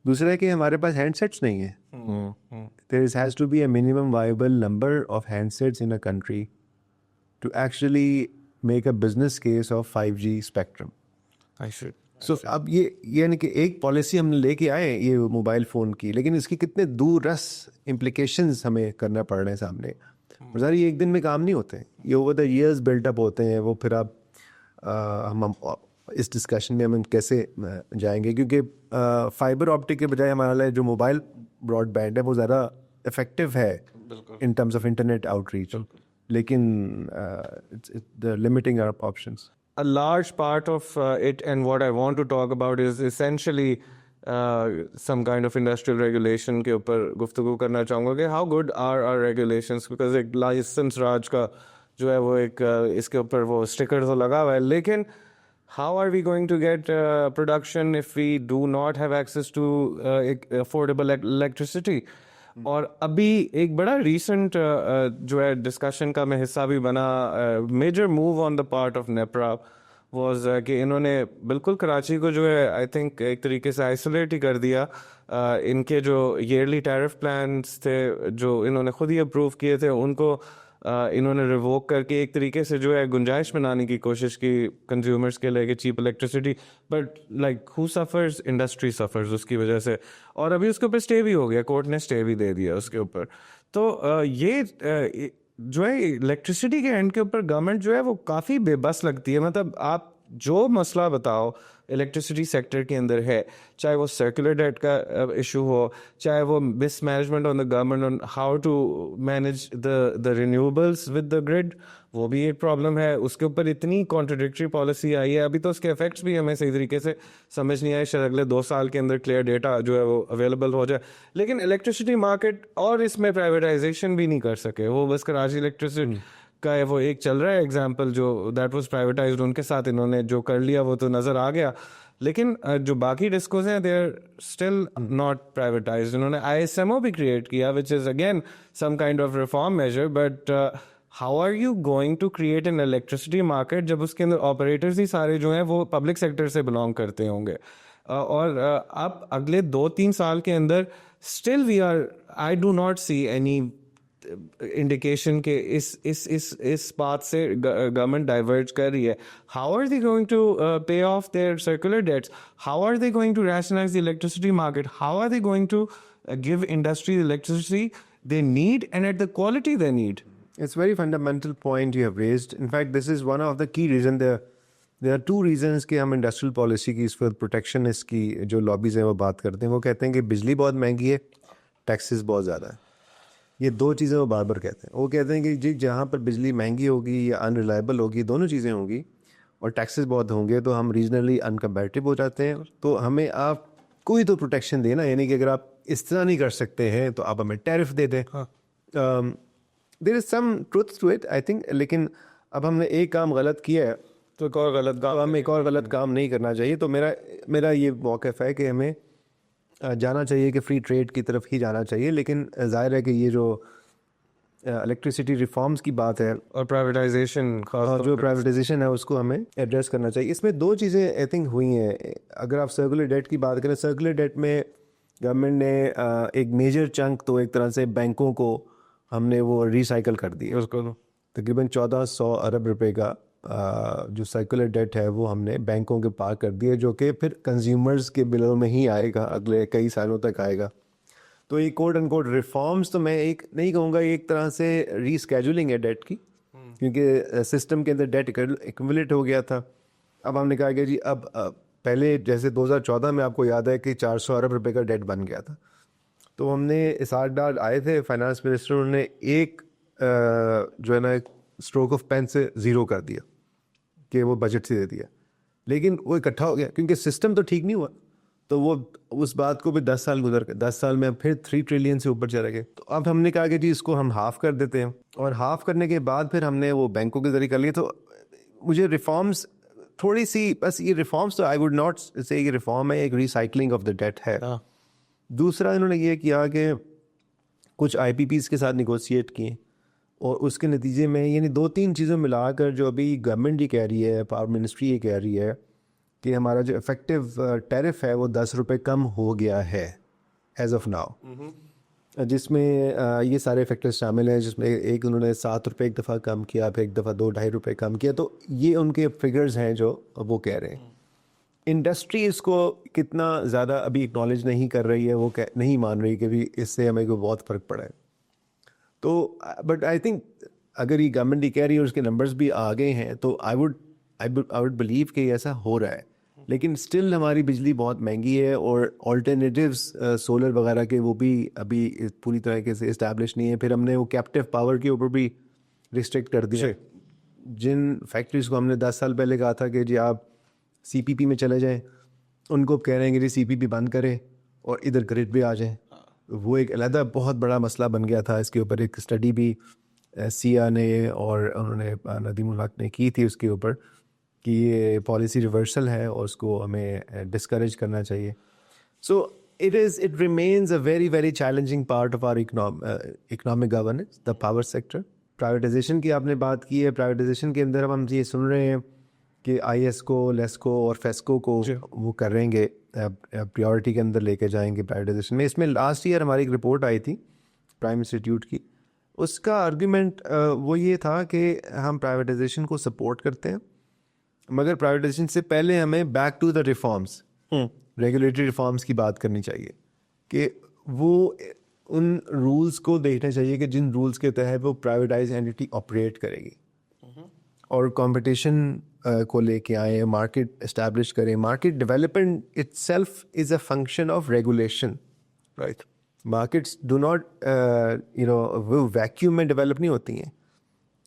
دوسرا ہے کہ ہمارے پاس ہینڈ سیٹس نہیں ہیں. There has to be a minimum viable number of handsets in a country to actually make a business case of 5G spectrum. سو اب یہ یعنی کہ ایک پالیسی ہم نے لے کے آئے یہ موبائل فون کی, لیکن اس کی کتنے دور رس امپلیکیشنز ہمیں کرنا پڑ رہے ہیں سامنے. اور ظاہر یہ ایک دن میں کام نہیں ہوتے ہیں, یہ over the years built up ہوتے ہیں. وہ پھر آپ ہم اس ڈسکشن میں ہم کیسے جائیں گے, کیونکہ فائبر آپٹک کے بجائے ہمارا جو موبائل براڈ بینڈ ہے وہ زیادہ افیکٹو ہے ان terms of internet out reach, لیکن the limiting our options. A large part of it, and what I want to talk about is essentially some kind of industrial regulation کے اوپر گفتگو کرنا چاہوں گا کہ how good are our regulations, because ایک licence راج کا جو ہے وہ ایک اس کے اوپر وہ اسٹیکر تو لگا ہوا ہے, لیکن how are we going to get production if we do not have access to affordable electricity? اور ابھی ایک بڑا ریسنٹ جو ہے ڈسکشن کا میں حصہ بھی بنا, major move on the part of NEPRA was کہ انہوں نے بالکل کراچی کو جو ہے آئی تھنک ایک طریقے سے آئسولیٹ ہی کر دیا. ان کے جو ایئرلی ٹیرف پلانس تھے جو انہوں نے خود ہی اپروو کیے تھے, ان کو انہوں نے ریووک کر کے ایک طریقے سے جو ہے گنجائش بنانے کی کوشش کی کنزیومرز کے لیے کہ cheap electricity, but like who suffers, industry suffers اس کی وجہ سے. اور ابھی اس کے اوپر اسٹے بھی ہو گیا, کورٹ نے اسٹے بھی دے دیا اس کے اوپر. تو یہ جو ہے الیکٹریسٹی کے اینڈ کے اوپر گورنمنٹ جو ہے وہ کافی بے بس لگتی ہے. مطلب آپ جو مسئلہ بتاؤ الیکٹریسٹی سیکٹر کے اندر ہے, چاہے وہ سرکولر ڈیٹ کا ایشو ہو, چاہے وہ mismanagement on the government on how to manage the renewables with the grid, وہ بھی ایک پرابلم ہے. اس کے اوپر اتنی کانٹرڈکٹری پالیسی آئی ہے, ابھی تو اس کے افیکٹس بھی ہمیں صحیح طریقے سے سمجھ نہیں آئے. شاید اگلے 2 سال کے اندر کلیئر ڈیٹا جو ہے وہ اویلیبل ہو جائے. لیکن الیکٹریسٹی مارکیٹ اور اس میں پرائیویٹائزیشن بھی نہیں کر سکے. وہ بس کراچی الیکٹریسٹی کا وہ ایک چل رہا ہے ایگزامپل جو دیٹ واز پرائیویٹائزڈ, ان کے ساتھ انہوں نے جو کر لیا وہ تو نظر آ گیا. لیکن جو باقی ڈسکوز ہیں they are still not privatised. انہوں نے ISMO بھی کریٹ کیا which is again some kind of reform major, but how are you going to create an electricity market جب اس کے اندر آپریٹرز ہی سارے جو ہیں وہ پبلک سیکٹر سے بلانگ کرتے ہوں گے. اور اب اگلے 2-3 سال کے اندر still we are, I do not see any indication کہ اس بات سے گورنمنٹ ڈائیورج کر رہی ہے. How are they going to pay off their circular debts, how are they going to rationalise the electricity market, how are they going to give industry the electricity they need and at the quality they need. It's a very fundamental point you have raised. In fact, this is one of the key reasons. There are 2 reasons کہ ہم industrial policy کی اس وقت پروٹیکشنسٹ کی جو lobbies ہیں وہ بات کرتے ہیں. وہ کہتے ہیں کہ بجلی بہت مہنگی ہے, ٹیکسز بہت زیادہ ہے. یہ 2 چیزیں وہ بار بار کہتے ہیں. وہ کہتے ہیں کہ جی جہاں پر بجلی مہنگی ہوگی یا ان ریلائبل ہوگی, دونوں چیزیں ہوں گی, اور ٹیکسز بہت ہوں گے, تو ہم ریجنلی انکمپیٹیو ہو جاتے ہیں. تو ہمیں آپ کوئی تو پروٹیکشن دینا, یعنی کہ اگر آپ اس طرح نہیں کر سکتے ہیں تو آپ ہمیں ٹیرف دے دیں. There is some truth to it I think. لیکن اب ہم نے ایک کام غلط کیا ہے تو ایک اور غلط کام, ہمیں ایک اور غلط کام نہیں کرنا چاہیے. تو میرا یہ موقف ہے کہ ہمیں جانا چاہیے کہ فری ٹریڈ کی طرف ہی جانا چاہیے. لیکن ظاہر ہے کہ یہ جو الیکٹریسٹی ریفارمز کی بات ہے اور پرائیویٹائزیشن, جو پرائیویٹائزیشن ہے اس کو ہمیں ایڈریس کرنا چاہیے. اس میں 2 چیزیں آئی تھنک ہوئی ہیں. اگر آپ سرکولر ڈیٹ کی بات کریں, سرکولر ڈیٹ میں گورنمنٹ نے ایک میجر چنک تو ایک طرح سے بینکوں کو ہم نے وہ ریسائیکل کر دیا. اس کو تقریباً 1400 ارب روپے کا جو سرکولر ڈیٹ ہے وہ ہم نے بینکوں کے پار کر دیے, جو کہ پھر کنزیومرز کے بلوں میں ہی آئے گا, اگلے کئی سالوں تک آئے گا. تو یہ کوڈ ان کوڈ ریفارمز تو میں ایک نہیں کہوں گا, ایک طرح سے ری اسکیجولنگ ہے ڈیٹ کی, کیونکہ سسٹم کے اندر ڈیٹ ایکومولیٹ ہو گیا تھا. اب ہم نے کہا کہ جی اب پہلے جیسے 2014 میں آپ کو یاد ہے کہ 400 ارب روپے کا ڈیٹ بن گیا تھا, تو ہم نے اسحاق ڈار آئے تھے فائنانس منسٹر, انہوں نے ایک جو ہے نا اسٹروک آف پین سے 0 کر دیا کہ وہ بجٹ سے دے دیا. لیکن وہ اکٹھا ہو گیا کیونکہ سسٹم تو ٹھیک نہیں ہوا, تو وہ اس بات کو بھی 10 سال گزر گئے. 10 سال میں پھر 3 ٹریلین سے اوپر چلے گئے. تو اب ہم نے کہا کہ جی اس کو ہم ہاف کر دیتے ہیں, اور ہاف کرنے کے بعد پھر ہم نے وہ بینکوں کے ذریعے کر لیے. تو مجھے ریفارمز تھوڑی سی, بس یہ ریفارمز تو آئی ووڈ ناٹ سے یہ ریفارم ہے, ایک ریسائکلنگ آف دا ڈیٹ ہے. دوسرا انہوں نے یہ کیا کہ کچھ IPPs کے ساتھ نیگوسیٹ کیے, اور اس کے نتیجے میں یعنی 2-3 چیزیں ملا کر جو ابھی گورنمنٹ یہ کہہ رہی ہے, پاور منسٹری یہ کہہ رہی ہے کہ ہمارا جو افیکٹو ٹیرف ہے وہ 10 روپے کم ہو گیا ہے ایز آف ناؤ, جس میں یہ سارے فیکٹرز شامل ہیں, جس میں ایک انہوں نے 7 روپے ایک دفعہ کم کیا, پھر ایک دفعہ 2-2.5 روپے کم کیا. تو یہ ان کے فگرز ہیں جو وہ کہہ رہے ہیں. انڈسٹری اس کو کتنا زیادہ ابھی اکنالج نہیں کر رہی ہے, وہ نہیں مان رہی کہ بھی اس سے ہمیں کوئی بہت فرق پڑا ہے. تو بٹ آئی تھنک اگر یہ گورنمنٹ یہ کہہ رہی ہے اور اس کے نمبرز بھی آ گئے ہیں, تو آئی وڈ بلیو کہ ایسا ہو رہا ہے. لیکن اسٹل ہماری بجلی بہت مہنگی ہے, اور آلٹرنیٹیوز سولر وغیرہ کے وہ بھی ابھی پوری طریقے سے اسٹیبلش نہیں ہے. پھر ہم نے وہ کیپٹیو پاور کے اوپر بھی ریسٹرکٹ کر دیا. جن فیکٹریز کو ہم نے 10 سال پہلے کہا تھا کہ جی آپ CPP میں چلے جائیں, ان کو کہہ رہے ہیں کہ جی CPP بند کریں اور ادھر گرڈ پہ آ جائیں. وہ ایک علیحدہ بہت بڑا مسئلہ بن گیا تھا. اس کے اوپر ایک اسٹڈی بھی سیا نے اور انہوں نے ندیم الحق نے کی تھی اس کے اوپر کہ یہ پالیسی ریورسل ہے اور اس کو ہمیں ڈسکریج کرنا چاہیے. سو it remains a very very challenging part of our economic governance, the power sector. Privatisation کی آپ نے بات کی ہے. پرائیویٹائزیشن کے اندر اب ہم یہ سن رہے ہیں کہ ISCO, لیسکو اور فیسکو کو وہ کریں گے, پریورٹی کے اندر لے کے جائیں گے پرائیویٹائزیشن میں. اس میں لاسٹ ایئر ہماری ایک رپورٹ آئی تھی پرائم انسٹیٹیوٹ کی, اس کا آرگیومنٹ وہ یہ تھا کہ ہم پرائیویٹائزیشن کو سپورٹ کرتے ہیں مگر پرائیویٹائزیشن سے پہلے ہمیں back to the reforms regulatory reforms کی بات کرنی چاہیے کہ وہ ان رولس کو دیکھنا چاہیے کہ جن رولس کے تحت وہ پرائیویٹائز اینٹی آپریٹ کرے گی اور کمپٹیشن کو لے کے آئیں مارکیٹ اسٹیبلش کریں. Market development it self is a function of regulation right. Markets do not وہ ویکیوم میں ڈیولپ نہیں ہوتی ہیں.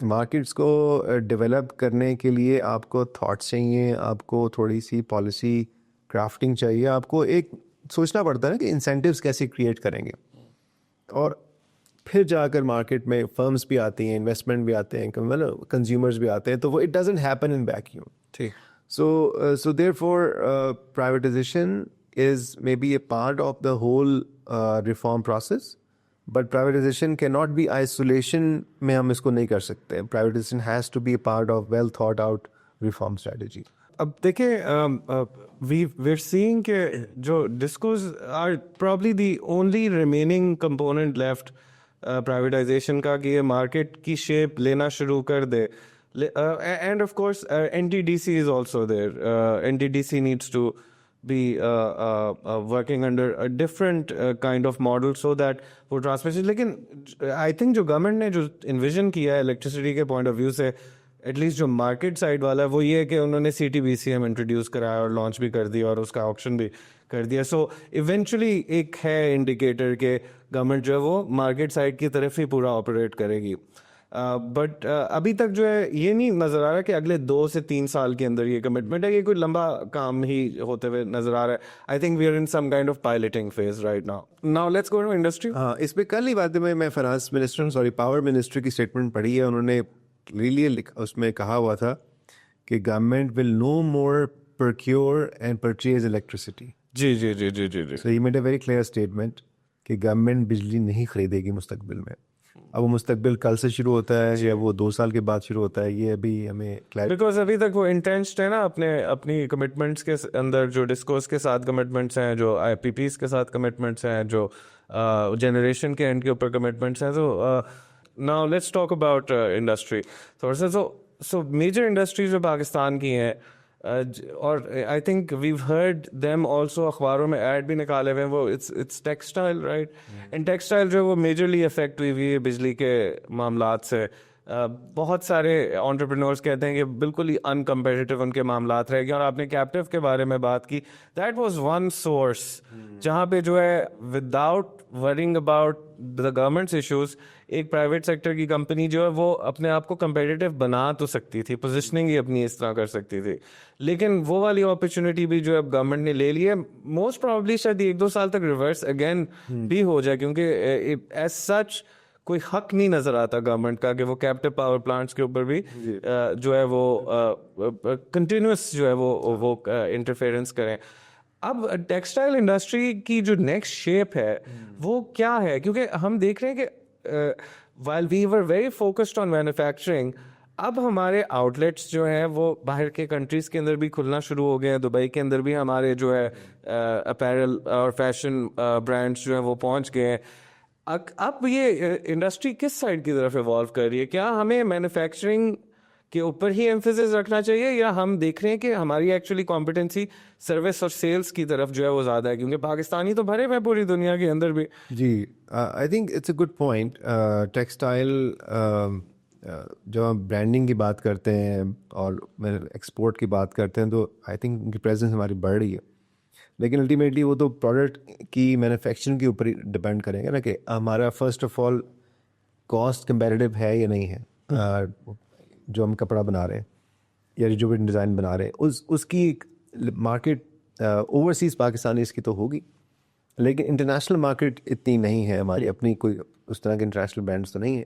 مارکیٹس کو ڈیولپ کرنے کے لیے آپ کو تھاٹس چاہیے, آپ کو تھوڑی سی پالیسی کرافٹنگ چاہیے, آپ کو ایک سوچنا پڑتا ہے نا کہ انسینٹیوز کیسے کریٹ کریں گے, اور پھر جا کر مارکیٹ میں فرمز بھی آتی ہیں, انویسٹمنٹ بھی آتے ہیں, کنزیومرز بھی آتے ہیں, تو وہ it doesn't happen in vacuum. ٹھیک. So therefore privatization is maybe a part of the whole reform process, but privatization cannot be isolation میں ہم اس کو نہیں کر سکتے. Privatization has to be a part of well thought out reform strategy. اب دیکھیں we're seeing کہ جو discos are probably the only remaining component left privatization کا کہ یہ مارکیٹ کی شیپ لینا شروع کر دے. And of course NTDC is also there. NTDC needs to be working under a different kind of model so that وہ transmission. لیکن I think جو گورنمنٹ نے جو انویژن کیا ہے الیکٹریسٹی کے پوائنٹ آف ویو سے, ایٹ لیسٹ جو مارکیٹ سائڈ والا ہے, وہ یہ ہے کہ انہوں نے CTBCM انٹروڈیوس کرایا اور لانچ بھی کر دیا اور اس کا آپشن بھی کر دیا. سو ایونچولی ایک ہے انڈیکیٹر کہ گورنمنٹ جو ہے وہ مارکیٹ سائڈ کی طرف ہی پورا آپریٹ کرے گی. بٹ ابھی تک جو ہے یہ نہیں نظر آ رہا کہ اگلے 2 سے 3 سال کے اندر یہ کمٹمنٹ ہے. یہ کوئی لمبا کام ہی ہوتے ہوئے نظر آ رہا ہے. I think we are in some kind of piloting phase right now. Now let's go to industry. ہاں, اس پہ کل ہی بات ہے, میں فائنانس منسٹر پاور منسٹر کی اسٹیٹمنٹ پڑھی ہے. انہوں نے کلیئرلی اس میں کہا ہوا تھا کہ government will no more procure and purchase electricity. جی جی جی جی جی جی. So he made a very clear statement کہ گورنمنٹ بجلی نہیں خریدے گی مستقبل میں. اب وہ مستقبل کل سے شروع ہوتا ہے یا وہ 2 سال کے بعد شروع ہوتا ہے, یہ ابھی ہمیں بیکاز ابھی تک وہ انٹینشڈ ہے نا اپنی کمٹمنٹس کے اندر, جو ڈسکوز کے ساتھ کمٹمنٹس ہیں, جو IPPs کے ساتھ کمٹمنٹس ہیں, جو جنریشن کے اینڈ کے اوپر کمٹمنٹس ہیں. تو now let's talk about industry تھوڑا سا. سو میجر انڈسٹریز جو پاکستان کی ہیں, اور I think we've heard them also, اخباروں میں ایڈ بھی نکالے ہوئے ہیں, وہ it's textile right. And textile جو ہے وہ میجرلی افیکٹ ہوئی ہے بجلی کے معاملات سے. بہت سارے انٹرپرینورس کہتے ہیں کہ بالکل ہی انکمپیٹیٹیو ان کے معاملات رہ گئے. اور آپ نے کیپٹیو کے بارے میں بات کی, دیٹ واز ون سورس جہاں پہ جو ہے without worrying about the governments issues, ایک پرائیویٹ سیکٹر کی کمپنی جو ہے وہ اپنے آپ کو کمپیٹیٹیو بنا تو سکتی تھی, پوزیشننگ ہی اپنی اس طرح کر سکتی تھی. لیکن وہ والی اپرچونیٹی بھی جو ہے گورنمنٹ نے لے لی ہے. موسٹ پروبلی شاید 1-2 سال تک ریورس اگین بھی ہو جائے, کیونکہ ایز سچ کوئی حق نہیں نظر آتا گورنمنٹ کا کہ وہ کیپٹیو پاور پلانٹس کے اوپر بھی جو ہے وہ کنٹینیوس جو ہے وہ انٹرفیئرنس کریں. اب ٹیکسٹائل انڈسٹری کی جو نیکسٹ شیپ ہے وہ کیا ہے, کیونکہ ہم دیکھ رہے ہیں کہ while we were very focused on manufacturing, اب ہمارے آؤٹ لیٹس جو ہیں وہ باہر کے کنٹریز کے اندر بھی کھلنا شروع ہو گئے ہیں. دبئی کے اندر بھی ہمارے جو ہے اپیرل اور فیشن برانڈس جو ہیں وہ پہنچ گئے ہیں. اب یہ انڈسٹری کس سائڈ کی طرف ایوالو کر رہی ہے؟ کیا ہمیں مینوفیکچرنگ کے اوپر ہی ایمفیسس رکھنا چاہیے, یا ہم دیکھ رہے ہیں کہ ہماری ایکچولی کمپیٹنسی سروس اور سیلس کی طرف جو ہے وہ زیادہ ہے, کیونکہ پاکستانی تو بھرے ہوئے پوری دنیا کے اندر بھی. جی, I think it's a good point. Textile جب ہم برانڈنگ کی بات کرتے ہیں اور ایکسپورٹ کی بات کرتے ہیں تو آئی تھنک ان کی پریزنس ہماری بڑھ رہی ہے, لیکن الٹیمیٹلی وہ تو پروڈکٹ کی مینوفیکچرنگ کے اوپر ہی ڈپینڈ کریں گے نا کہ ہمارا first of all cost comparative ہے یا نہیں ہے. جو ہم کپڑا بنا رہے ہیں یا جو بھی ڈیزائن بنا رہے ہیں اس کی مارکیٹ اوورسیز پاکستانی اس کی تو ہوگی, لیکن انٹرنیشنل مارکیٹ اتنی نہیں ہے ہماری, اپنی کوئی اس طرح کے انٹرنیشنل برانڈس تو نہیں ہیں.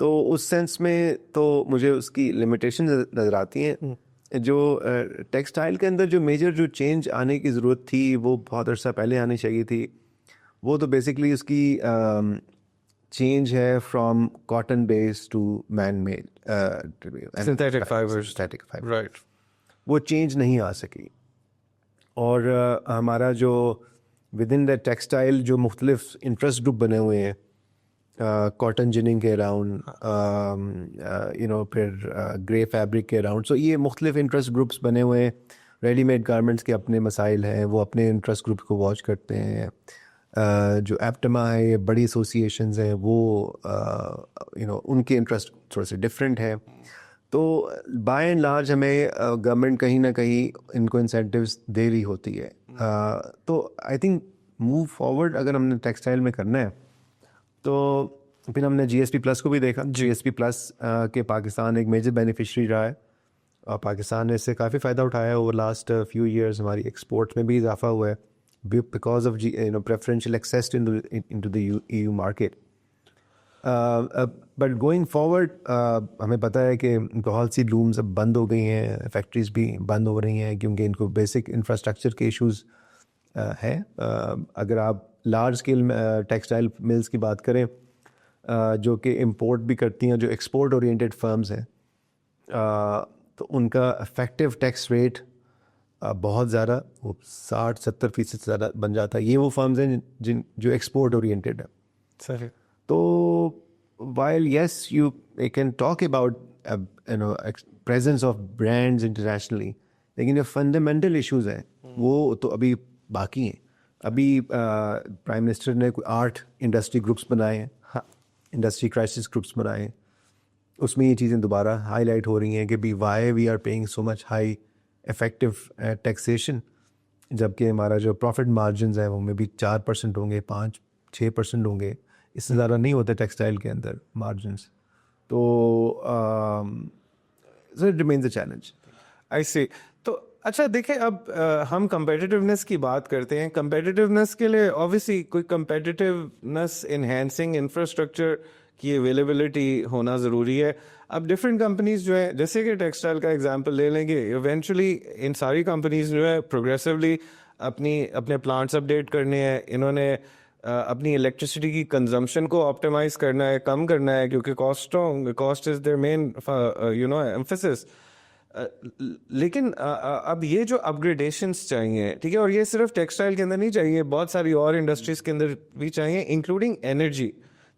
تو اس سینس میں تو مجھے اس کی لمیٹیشن نظر آتی ہیں. جو ٹیکسٹائل کے اندر جو میجر جو چینج آنے کی ضرورت تھی وہ بہت عرصہ پہلے آنی چاہیے تھی. وہ تو بیسکلی اس کی چینج ہے from cotton base to man made synthetic fibres. Right, وہ چینج نہیں آ سکی. اور ہمارا جو ود ان دا ٹیکسٹائل جو مختلف انٹرسٹ گروپ بنے ہوئے ہیں, کاٹن جننگ کے اراؤنڈ پھر گرے فیبرک کے اراؤنڈ. سو یہ مختلف انٹرسٹ گروپس بنے ہوئے ہیں. ریڈی میڈ گارمنٹس کے اپنے مسائل ہیں, وہ اپنے انٹرسٹ گروپس کو واچ کرتے ہیں. جو ایپٹما ہے, بڑی ایسوسیشنز ہیں, وہ ان کے انٹرسٹ تھوڑے سے ڈفرینٹ ہے. تو بائی اینڈ لارج ہمیں گورنمنٹ کہیں نہ کہیں ان کو انسینٹیوز دے رہی ہوتی ہے. تو آئی تھنک موو فارورڈ اگر ہم نے ٹیکسٹائل میں کرنا ہے تو پھر ہم نے جی ایس پی پلس کو بھی دیکھا. جی ایس پی پلس کے پاکستان ایک میجر بینیفیشری رہا ہے اور پاکستان نے اس سے کافی فائدہ اٹھایا ہے. اوور لاسٹ فیو ایئرز ہماری ایکسپورٹ میں بھی اضافہ ہوا ہے because of preferential access into the EU market. But going forward ہمیں پتہ ہے کہ بہت سی لومز اب بند ہو گئی ہیں, فیکٹریز بھی بند ہو رہی ہیں کیونکہ ان کو بیسک انفراسٹرکچر کے ایشوز ہیں. اگر آپ لارج اسکیل ٹیکسٹائل ملز کی بات کریں جو کہ امپورٹ بھی کرتی ہیں, جو ایکسپورٹ اورینٹیڈ فرمز ہیں, تو ان کا افیکٹو ٹیکس ریٹ بہت زیادہ, وہ 60-70% سے زیادہ بن جاتا ہے. یہ وہ فرمز ہیں جو ایکسپورٹ اورینٹیڈ ہیں. صحیح. تو while yes you can talk about presence of brands internationally, لیکن جو فنڈامنٹل ایشوز ہیں وہ تو ابھی باقی ہیں. ابھی پرائم منسٹر نے کوئی 8 انڈسٹری گروپس بنائے ہیں, انڈسٹری کرائسس گروپس بنائے ہیں. اس میں یہ چیزیں دوبارہ ہائی لائٹ ہو رہی ہیں کہ why we are paying so much high effective taxation, جبکہ ہمارا جو پروفٹ مارجنز ہیں وہ میں بھی 4% ہوں گے, 5-6% ہوں گے, اس سے زیادہ نہیں ہوتے ٹیکسٹائل کے اندر مارجنس. تو اٹ ریمینز اے چیلنج. آئی سی. تو اچھا دیکھیں, اب ہم کمپیٹیونیس کی بات کرتے ہیں. کمپیٹیونیس کے لیے اوبیسلی کوئی کمپیٹیونیس انہینسنگ انفراسٹرکچر کی اویلیبلٹی ہونا ضروری ہے. اب ڈفرینٹ کمپنیز جو ہیں, جیسے کہ ٹیکسٹائل کا ایگزامپل لے لیں گے, ایونچولی ان ساری کمپنیز جو ہے پروگریسولی اپنے پلانٹس اپڈیٹ کرنے ہیں. انہوں نے اپنی الیکٹریسٹی کی کنزمپشن کو آپٹیمائز کرنا ہے, کم کرنا ہے, کیونکہ cost is their main emphasis. لیکن اب یہ جو اپ گریڈیشنس چاہیے, ٹھیک ہے, اور یہ صرف ٹیکسٹائل کے اندر نہیں چاہیے, بہت ساری اور انڈسٹریز کے اندر بھی چاہیے, انکلوڈنگ انرجی,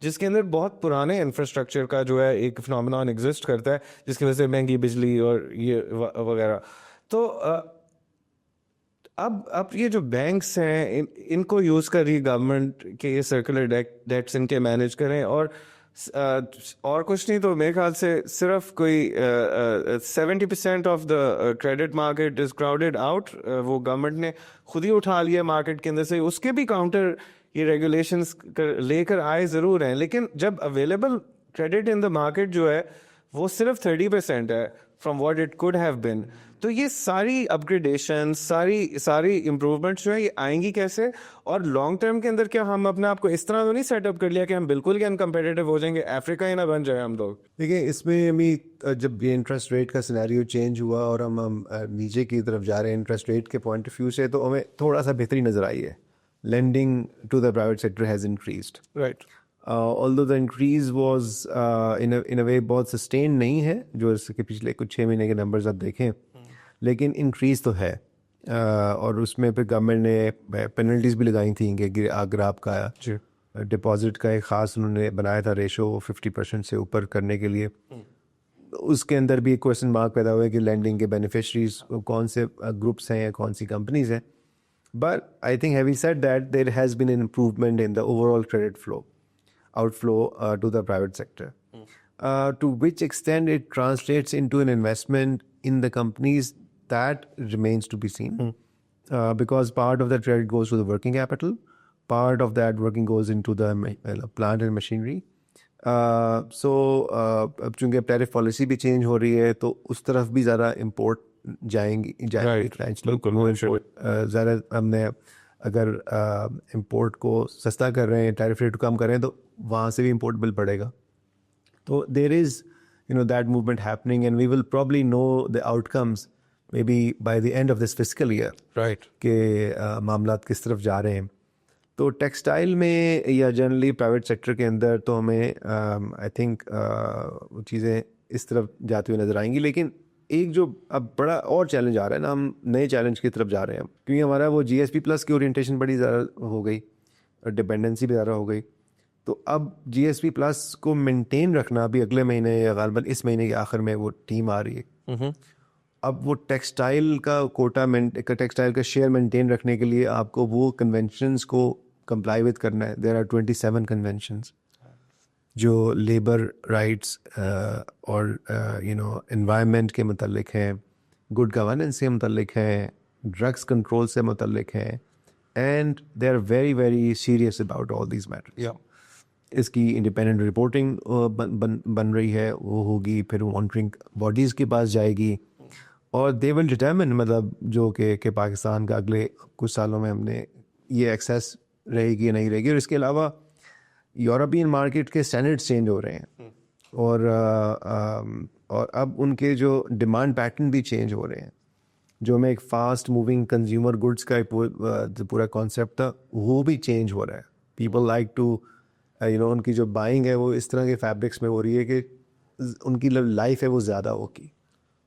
جس کے اندر بہت پرانے انفراسٹرکچر کا جو ہے ایک فنومینون ایگزسٹ کرتا ہے, جس کی وجہ سے مہنگی بجلی اور یہ وغیرہ. تو اب یہ جو بینکس ہیں ان کو یوز کر رہی گورنمنٹ کے یہ سرکولر ڈیٹس ان کے مینیج کریں, اور کچھ نہیں تو میرے خیال سے صرف کوئی 70% of the credit market is crowded out. وہ گورنمنٹ نے خود ہی اٹھا لیا مارکیٹ کے اندر سے. اس کے بھی کاؤنٹر یہ ریگولیشنس لے کر آئے ضرور ہیں, لیکن جب available credit in the market جو ہے وہ صرف 30% ہے from what it could have been. تو یہ ساری اپ گریڈیشن, ساری امپروومنٹس جو ہے یہ آئیں گی کیسے, اور لانگ ٹرم کے اندر کیا ہم اپنے آپ کو اس طرح تو نہیں سیٹ اپ کر لیا کہ ہم بالکل ہی انکمپیٹیو ہو جائیں گے, افریقہ ہی نہ بن جائے ہم لوگ. دیکھیں اس میں ابھی جب یہ انٹرسٹ ریٹ کا سینیریو چینج ہوا اور ہم نیچے کی طرف جا رہے ہیں انٹرسٹ ریٹ کے پوائنٹ آف ویو سے, تو ہمیں تھوڑا سا بہتری نظر آئی ہے. Landing to the private sector has increased, right. although the increase was in a way بہت سسٹین نہیں ہے, جو اس کے پچھلے کچھ 6 مہینے کے نمبرز آپ دیکھیں, لیکن انکریز تو ہے. اور اس میں پھر گورنمنٹ نے پینلٹیز بھی لگائی تھیں کہ اگر آپ کا ڈپازٹ کا ایک خاص انہوں نے بنایا تھا ریشو 50% سے اوپر کرنے کے لیے. اس کے اندر بھی ایک کویشچن مارک پیدا ہوا ہے کہ لینڈنگ کے بینیفیشریز کون سے گروپس ہیں یا کون سی کمپنیز ہیں. But I think heavy said that there has been an improvement in the over all credit flu outflow to the private sector. To which extent it translates into an investment in the companies, that remains to be seen. Because part of that credit goes to the working capital, part of that working goes into the plant and machinery. So اب چونکہ tariff policy بھی change ہو رہی ہے تو اس طرف بھی زیادہ import جائیں گی. زیادہ ہم نے اگر امپورٹ کو سستا کر رہے ہیں, ٹیرف ریٹ کم کر رہے ہیں, تو وہاں سے بھی امپورٹ بل پڑے گا. تو there is that movement happening and we will probably know the outcomes may be by the end of this fiscal year, right, کہ معاملات کس طرف جا رہے ہیں. تو ٹیکسٹائل میں یا جنرلی پرائیویٹ سیکٹر کے اندر تو ہمیں آئی تھنک وہ چیزیں اس طرف جاتی ہوئی نظر آئیں گی. لیکن ایک جو اب بڑا اور چیلنج آ رہا ہے نا, ہم نئے چیلنج کی طرف جا رہے ہیں کیونکہ ہمارا وہ جی ایس پی پلس کی اورینٹیشن بڑی زیادہ ہو گئی, ڈپینڈنسی بھی زیادہ ہو گئی. تو اب GSP+ کو مینٹین رکھنا ابھی اگلے مہینے یا غالباً اس مہینے کے آخر میں وہ ٹیم آ رہی ہے. اب وہ ٹیکسٹائل کا کوٹا ٹیکسٹائل کا شیئر مینٹین رکھنے کے لیے آپ کو وہ کنونشنز کو کمپلائی وتھ کرنا ہے. دیر آر 27 کنونشنز جو لیبر رائٹس اور انوائرمنٹ کے متعلق ہیں, گڈ گورننس سے متعلق ہیں, ڈرگس کنٹرول سے متعلق ہیں, and they are very very serious about all these matters. اس کی انڈیپینڈنٹ رپورٹنگ بن رہی ہے, وہ ہوگی, پھر مانیٹرنگ باڈیز کے پاس جائے گی, اور دے ول ڈٹرمن مطلب جو کہ پاکستان کا اگلے کچھ سالوں میں ہم نے یہ ایکسیس رہے گی یا نہیں رہے گی. اور اس کے علاوہ یورپین مارکیٹ کے اسٹینڈرڈس چینج ہو رہے ہیں, اور اب ان کے جو ڈیمانڈ پیٹرن بھی چینج ہو رہے ہیں. جو میں ایک فاسٹ موونگ کنزیومر گڈس کا پورا کانسیپٹ تھا وہ بھی چینج ہو رہا ہے. پیپل لائک ٹو ان کی جو بائنگ ہے وہ اس طرح کے فیبرکس میں ہو رہی ہے کہ ان کی لائف ہے وہ زیادہ ہوگی,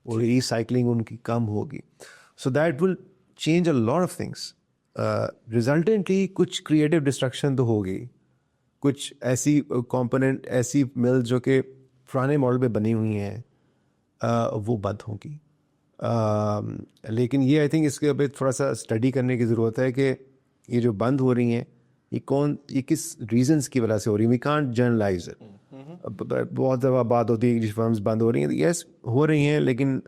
اور ریسائکلنگ ان کی کم ہوگی. So that will change a lot of things. Resultantly کچھ کریٹو ڈسٹرکشن تو ہوگی, کچھ ایسی کمپوننٹ ایسی مل جو کہ پرانے ماڈل پہ بنی ہوئی ہیں وہ بند ہوں گی. لیکن یہ آئی تھنک اس کے ابھی تھوڑا سا اسٹڈی کرنے کی ضرورت ہے کہ یہ جو بند ہو رہی ہیں یہ کس ریزنس کی وجہ سے ہو رہی ہیں. We can't generalise it. بہت دفعہ بات ہوتی ہے کہ فرمز بند ہو رہی ہیں, یس ہو رہی ہیں, لیکن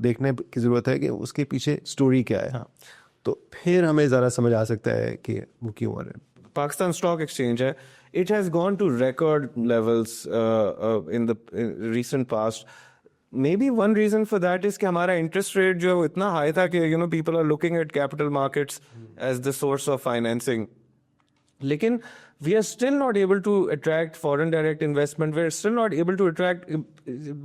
دیکھنے کی ضرورت ہے کہ اس کے پیچھے اسٹوری کیا ہے. تو پھر ہمیں ذرا سمجھ آ سکتا ہے کہ وہ کیوں ہو رہے ہیں. پاکستان اسٹاک ایکسچینج ہے, it has gone to record levels in the recent past. Maybe one reason for that is کہ ہمارا interest rate جو ہے وہ اتنا high تھا کہ people are looking at capital markets as the source of financing. لیکن we are still not able to attract foreign direct investment. We are still not able to attract,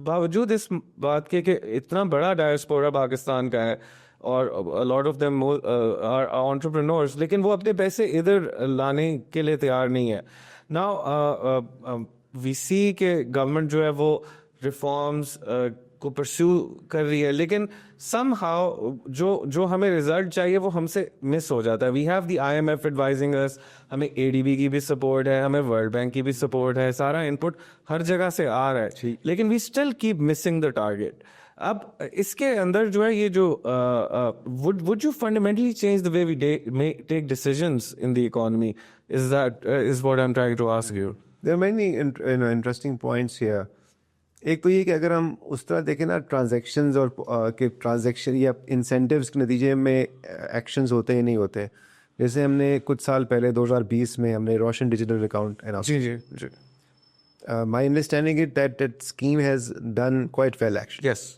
باوجود اس بات کے کہ اتنا بڑا ڈائسپورا پاکستان کا ہے اور a lot of them are entrepreneurs, لیکن وہ اپنے پیسے ادھر لانے کے لیے تیار نہیں ہے. Now we see کہ گورنمنٹ جو ہے وہ ریفارمز کو پرسیو کر رہی ہے, لیکن سم ہاؤ جو ہمیں رزلٹ چاہیے وہ ہم سے مس ہو جاتا ہے. We have the IMF advising us, ہمیں ADB کی بھی سپورٹ ہے, ہمیں ورلڈ بینک کی بھی سپورٹ ہے, سارا ان پٹ ہر جگہ سے آ رہا ہے, لیکن we still keep missing the target. اب اس کے اندر جو ہے یہ جو would you fundamentally change the way we take decisions in the economy? Is what I'm trying to ask you. There are many interesting points here. ایک تو یہ کہ اگر ہم اس طرح دیکھیں نا ٹرانزیکشنز اور کہ ٹرانزیکشن یا انسینٹیوز کے نتیجے میں ایکشنز ہوتے ہی نہیں ہوتے. جیسے ہم نے کچھ سال پہلے 2020 میں ہم نے روشن ڈیجیٹل اکاؤنٹ اناؤنس کیا. جی. My understanding is that scheme has done quite well actually. Yes.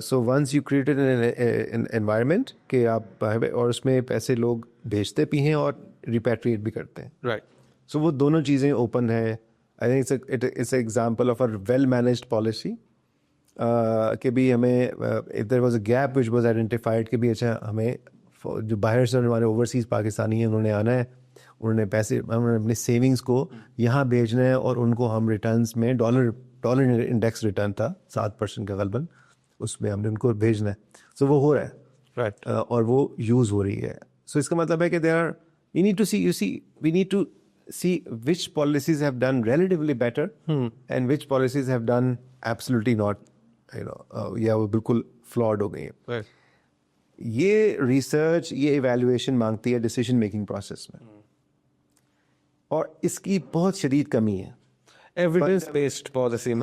So once you created an environment کہ آپ اور اس میں پیسے لوگ بھیجتے بھی ہیں اور ریپیٹریٹ بھی کرتے ہیں. Right. So وہ دونوں چیزیں اوپن ہیں. I think it's an example of a well-managed policy. کہ بھی ہمیں if there was a gap which was identified کہ بھی اچھا ہمیں جو باہر سے ہمارے اوورسیز پاکستانی ہیں انہوں نے آنا ہے, انہوں نے پیسے انہوں نے اپنے سیونگس کو یہاں بھیجنا ہے, اور ان کو ہم ریٹرنس میں ڈالر انڈیکس ریٹرن تھا 7% کا غالباً, اس میں ہم نے ان کو بھیجنا ہے. سو وہ ہو رہا ہے. Right. اور وہ یوز ہو رہی ہے. سو اس کا مطلب ہے کہ we need to see which policies have done relatively better and which policies have done absolutely not, یا وہ بالکل flawed ہو گئی ہیں. Right. یہ ریسرچ یہ ایویلویشن مانگتی ہے ڈیسیجن میکنگ پروسیس میں, اور اس کی بہت شدید کمی ہے. Evidence based policy.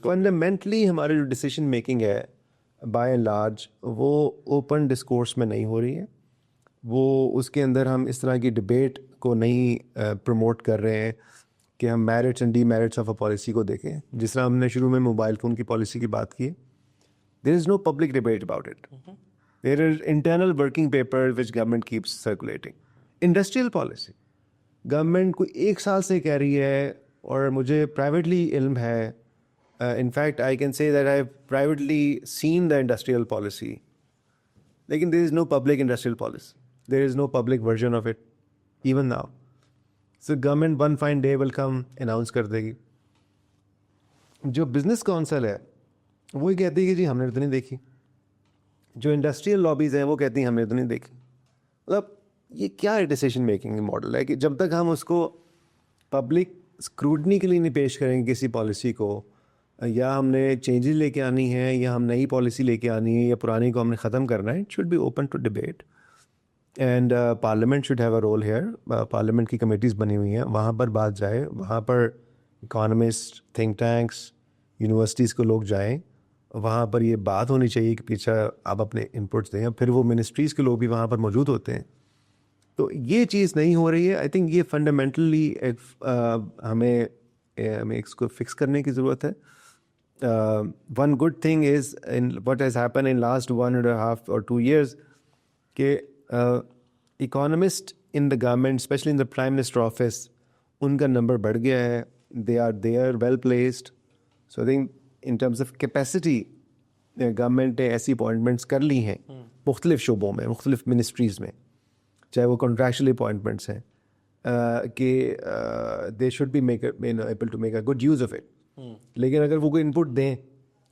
فنڈامنٹلی ہماری جو ڈیسیجن میکنگ ہے بائی اینڈ لارج وہ اوپن ڈسکورس میں نہیں ہو رہی ہے. وہ اس کے اندر ہم اس طرح کی ڈبیٹ کو نہیں پروموٹ کر رہے ہیں کہ ہم merits and D merits of a policy کو دیکھیں. جس طرح ہم نے شروع میں موبائل فون کی پالیسی کی بات کی, there is no public debate about it. There is internal working paper which government keeps circulating. Industrial policy government کو 1 سال سے کہہ رہی ہے, اور مجھے پرائیویٹلی علم ہے, in fact I can say that I have privately seen the industrial policy, لیکن there is no public industrial policy. There is no public version of it even now. So government one fine day will come announce کر دے گی. جو business council ہے وہ کہتی ہے کہ جی ہم نے تو نہیں دیکھی. جو انڈسٹریل لابیز ہیں وہ کہتی ہیں ہم نے تو نہیں دیکھی. مطلب یہ کیا ڈیسیجن میکنگ ماڈل ہے کہ جب تک ہم اس کو پبلک اسکروٹنی کے لیے نہیں پیش کریں گے کسی پالیسی کو, یا ہم نے چینجز لے کے آنی ہے, یا ہم نئی پالیسی لے کے آنی ہے, یا پرانی کو ہم نے ختم کرنا ہے. It should be open to debate and parliament should have a role here. Parliament کی کمیٹیز بنی ہوئی ہیں, وہاں پر بات جائے, وہاں پر اکانومسٹ, تھنک ٹینکس, یونیورسٹیز کو لوگ جائیں, وہاں پر یہ بات ہونی چاہیے کہ پیچھے آپ اپنے انپٹس دیں. پھر وہ منسٹریز کے لوگ بھی وہاں پر موجود ہوتے ہیں. تو یہ چیز نہیں ہو رہی ہے. آئی تھنک یہ فنڈامنٹلی ہمیں اس کو فکس کرنے کی ضرورت ہے. One good thing is in what has happen in last 1.5 or 2 years کہ economist in the government, especially in the prime minister office, ان کا نمبر بڑھ گیا ہے. They are well placed. So I think in terms of capacity government نے ایسی appointments کر لی ہیں مختلف شعبوں میں, مختلف منسٹریز میں, چاہے وہ کانٹریکچوئل اپوائنٹمنٹس ہیں, کہ they should be able to make a good use of it. لیکن اگر وہ کوئی انپٹ دیں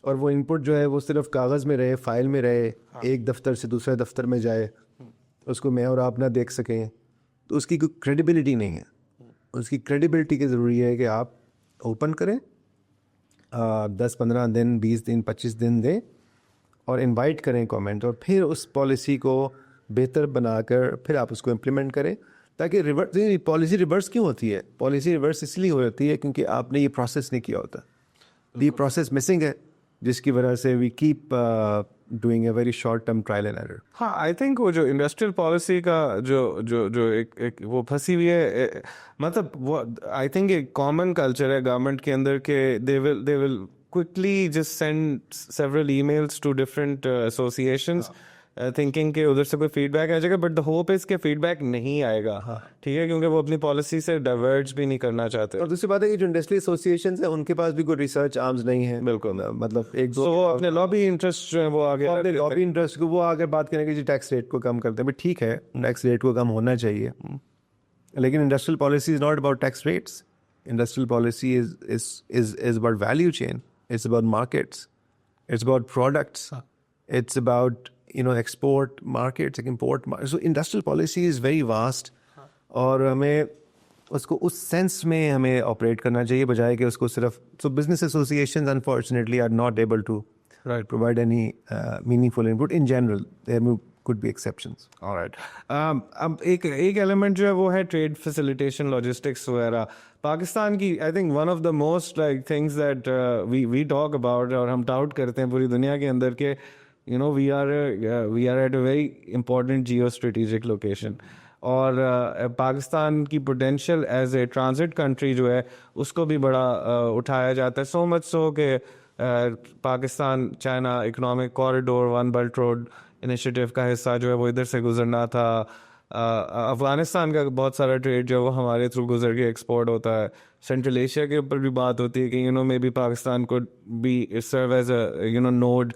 اور وہ انپٹ جو ہے وہ صرف کاغذ میں رہے, فائل میں رہے, ایک دفتر سے دوسرے دفتر میں جائے, اس کو میں اور آپ نہ دیکھ سکیں, تو اس کی کوئی کریڈیبلٹی نہیں ہے. اس کی کریڈیبلٹی کی ضروری ہے کہ آپ اوپن کریں, 10-15 دن, 20 دن, 25 دن دیں اور انوائٹ کریں کامنٹ, اور پھر اس پالیسی کو بہتر بنا کر پھر آپ اس کو امپلیمنٹ کریں. تاکہ پالیسی ریورس کیوں ہوتی ہے؟ پالیسی ریورس اس لیے ہو جاتی ہے کیونکہ آپ نے یہ پروسیس نہیں کیا ہوتا. یہ پروسیس مسنگ ہے, جس کی وجہ سے we keep doing a very short term trial and error. ہاں, آئی تھنک وہ جو انڈسٹریل پالیسی کا جو ایک وہ پھنسی ہوئی ہے, مطلب وہ آئی تھنک ایک کامن کلچر ہے گورنمنٹ کے اندر کہ they will quickly just send several emails to different associations thinking کہ ادھر سے کوئی فیڈ بیک آ جائے گا. بٹ دا ہوپ از کہ فیڈ بیک نہیں آئے گا, ٹھیک ہے, کیونکہ وہ اپنی پالیسی سے ڈائیورج بھی نہیں کرنا چاہتے. اور دوسری بات ہے کہ جو انڈسٹریل ایسوسیشنز ہیں ان کے پاس بھی کوئی ریسرچ آرمز نہیں ہے. بالکل, مطلب ایک دو وہ اپنے لابی انٹرسٹ جو ہیں وہ آگے لابی انٹرسٹ کو وہ آگے بات کریں کہ جی ٹیکس ریٹ کو کم کرتے ہیں. بٹ ٹھیک ہے, ٹیکس ریٹ کو کم ہونا چاہیے, لیکن industrial policy is not about tax rates. Industrial policy is about value chain, it's about markets, it's about products, it's about export markets, import. So industrial policy is very vast, اور ہمیں اس کو اس sense میں ہمیں operate کرنا چاہیے بجائے کہ اس کو صرف. So business associations unfortunately are not able to provide any meaningful input. In general there could be exceptions. Alright. اب ایک ایلیمنٹ جو ہے وہ ہے ٹریڈ فیسیلیٹیشن, لاجسٹکس وغیرہ. پاکستان کی I think one of the most like things that we talk about, اور ہم ڈاؤٹ کرتے ہیں پوری دنیا کے اندر کہ we are at a very important geostrategic location. اور پاکستان کی potential as a transit country جو ہے اس کو بھی بڑا اٹھایا جاتا ہے. سو مچ سو کہ Pakistan China economic corridor, one belt road initiative کا حصہ جو ہے وہ ادھر سے گزرنا تھا. افغانستان کا بہت سارا ٹریڈ جو ہے وہ ہمارے تھرو گزر کے ایکسپورٹ ہوتا ہے. سینٹرل ایشیا کے اوپر بھی بات ہوتی ہے کہ مے بی پاکستان کو be serve as a node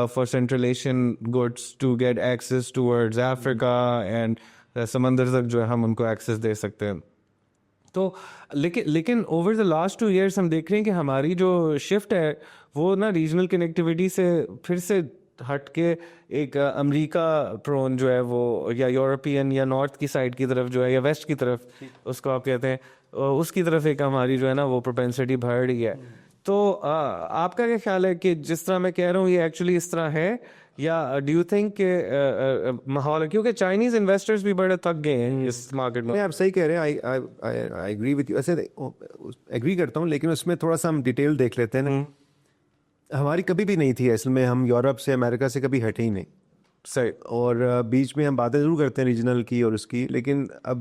for Central Asian goods to get access towards Africa and سمندر تک جو ہے ہم ان کو ایکسیس دے سکتے ہیں. تو لیکن اوور دا لاسٹ 2 years ہم دیکھ رہے ہیں کہ ہماری جو شفٹ ہے وہ نا ریجنل کنیکٹیوٹی سے پھر سے ہٹ کے ایک امریکہ پرون جو ہے وہ, یا یورپین یا نارتھ کی سائڈ کی طرف جو ہے, یا ویسٹ کی طرف اس کو آپ کہتے ہیں, اس کی طرف ایک ہماری جو ہے نا وہ پروپینسٹی بڑھ رہی ہے. تو آپ کا کیا خیال ہے کہ جس طرح میں کہہ رہا ہوں یہ ایکچولی اس طرح ہے, یا ڈو یو تھنک کہ ماحول, کیونکہ چائنیز انویسٹرز بھی بڑے تھک گئے ہیں اس مارکیٹ میں. آپ صحیح کہہ رہے ہیں, آئی ایگری وتھ یو. ایسے ایگری کرتا ہوں, لیکن اس میں تھوڑا سا ہم ڈیٹیل دیکھ لیتے ہیں نا. ہماری کبھی بھی نہیں تھی اصل میں, ہم یورپ سے امریکہ سے کبھی ہٹے ہی نہیں. صحیح. اور بیچ میں ہم باتیں ضرور کرتے ہیں ریجنل کی اور اس کی, لیکن اب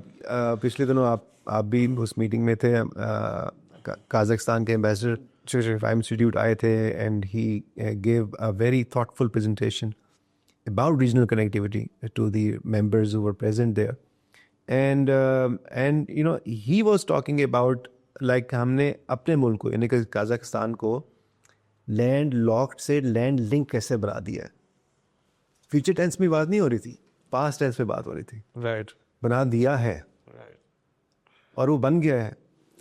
پچھلے دنوں آپ بھی اس میٹنگ میں تھے, کازخستان کے ایمبیسڈر فائم انسٹیٹیوٹ آئے تھے, and he gave a very thoughtful presentation about regional connectivity to the members who were present there. And he was talking about like ہم نے اپنے ملک کو, یعنی کہ کازخستان کو لینڈ لاکڈ سے لینڈ لنک کیسے بنا دیا ہے. فیوچر ٹینس میں بات نہیں ہو رہی تھی, پاسٹ ٹینس میں بات ہو رہی تھی. رائٹ. بنا دیا ہے اور وہ بن گیا ہے.